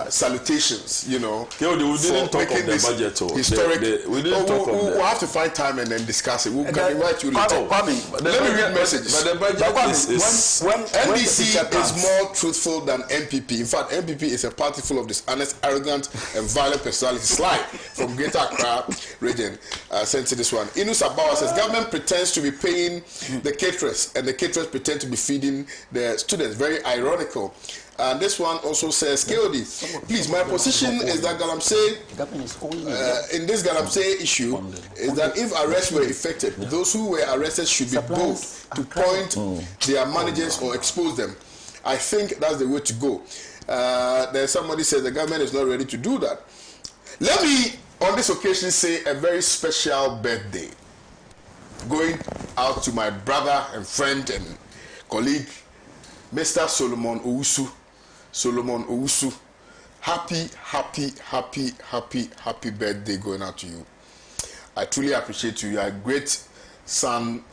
salutations, you know. We didn't talk of the budget. Historic. We didn't talk of we'll have to find time and then discuss it. We can invite you later. Let me read messages. But the budget is when NDC is more truthful than MPP. In fact, MPP is a party full of dishonest, arrogant, and violent personalities. Sly from Greater Accra region sent to this one. Inu Sabawa says government pretends to be paying the caterers, and the caterers pretend to be feeding the students. Very ironical. And this one also says, KOD, please, my position is that Galamsey, in this Galamsey issue, is that if arrests were effected, those who were arrested should be bold to point their managers or expose them. I think that's the way to go. There's somebody says the government is not ready to do that. Let me, on this occasion, say a very special birthday going out to my brother and friend and colleague, Mr. Solomon OWUSU. Solomon OWUSU, happy birthday going out to you. I truly appreciate you. You are a great son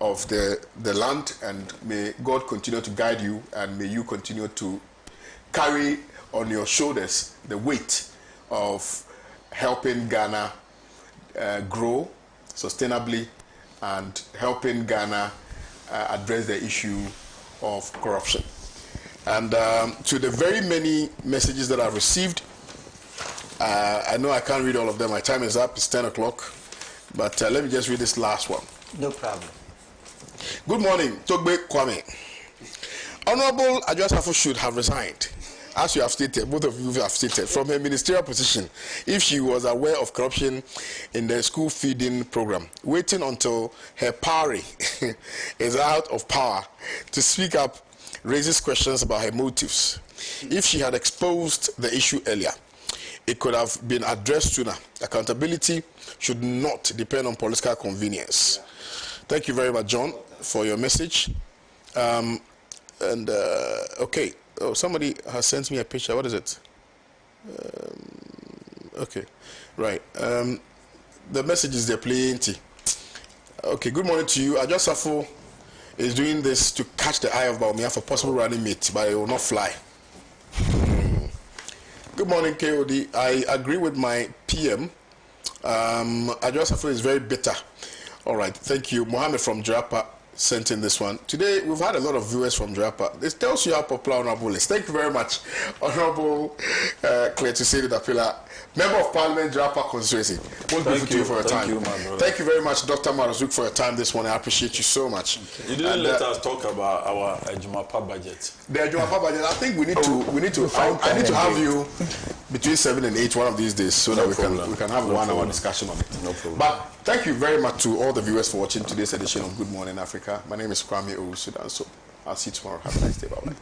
of the land, and may God continue to guide you, and may you continue to carry on your shoulders the weight of helping Ghana grow sustainably and helping Ghana address the issue of corruption. And to the very many messages that I've received, I know I can't read all of them. My time is up. It's 10 o'clock. But let me just read this last one. No problem. Good morning, KWAME. Honorable Adjosafo should have resigned, as you have stated, both of you have stated, from her ministerial position if she was aware of corruption in the school feeding program, waiting until her pari is out of power to speak up raises questions about her motives. If she had exposed the issue earlier, it could have been addressed sooner. Accountability should not depend on political convenience. Thank you very much, John, for your message. Okay. Oh, somebody has sent me a picture. What is it? Okay. Right. The message is there plenty. Okay. Good morning to you. Adjosafo is doing this to catch the eye of Baumia for possible running mate, but it will not fly. Good morning, KOD. I agree with my PM. Adjosafo is very bitter. All right, thank you. Mohammed from Jarapa sent in this one. Today, we've had a lot of viewers from Jarapa. This tells you how popular Honorable is. Thank you very much, Honorable Claire Tusedi Dapila, Member of Parliament, Jarapa constituency. Thank you for your time. Thank you very much, Dr. Marozuk, for your time this morning. I appreciate you so much. You didn't let us talk about our Ejumapa budget. The Ejumapa budget, I think we need to I need to have you between 7 and 8 one of these days so that we can have a 1 hour discussion on it. No problem. But thank you very much to all the viewers for watching today's edition of Good Morning Africa. My name is KWAME OWUSU DANSO. I'll see you tomorrow. Have a nice day. Bye-bye.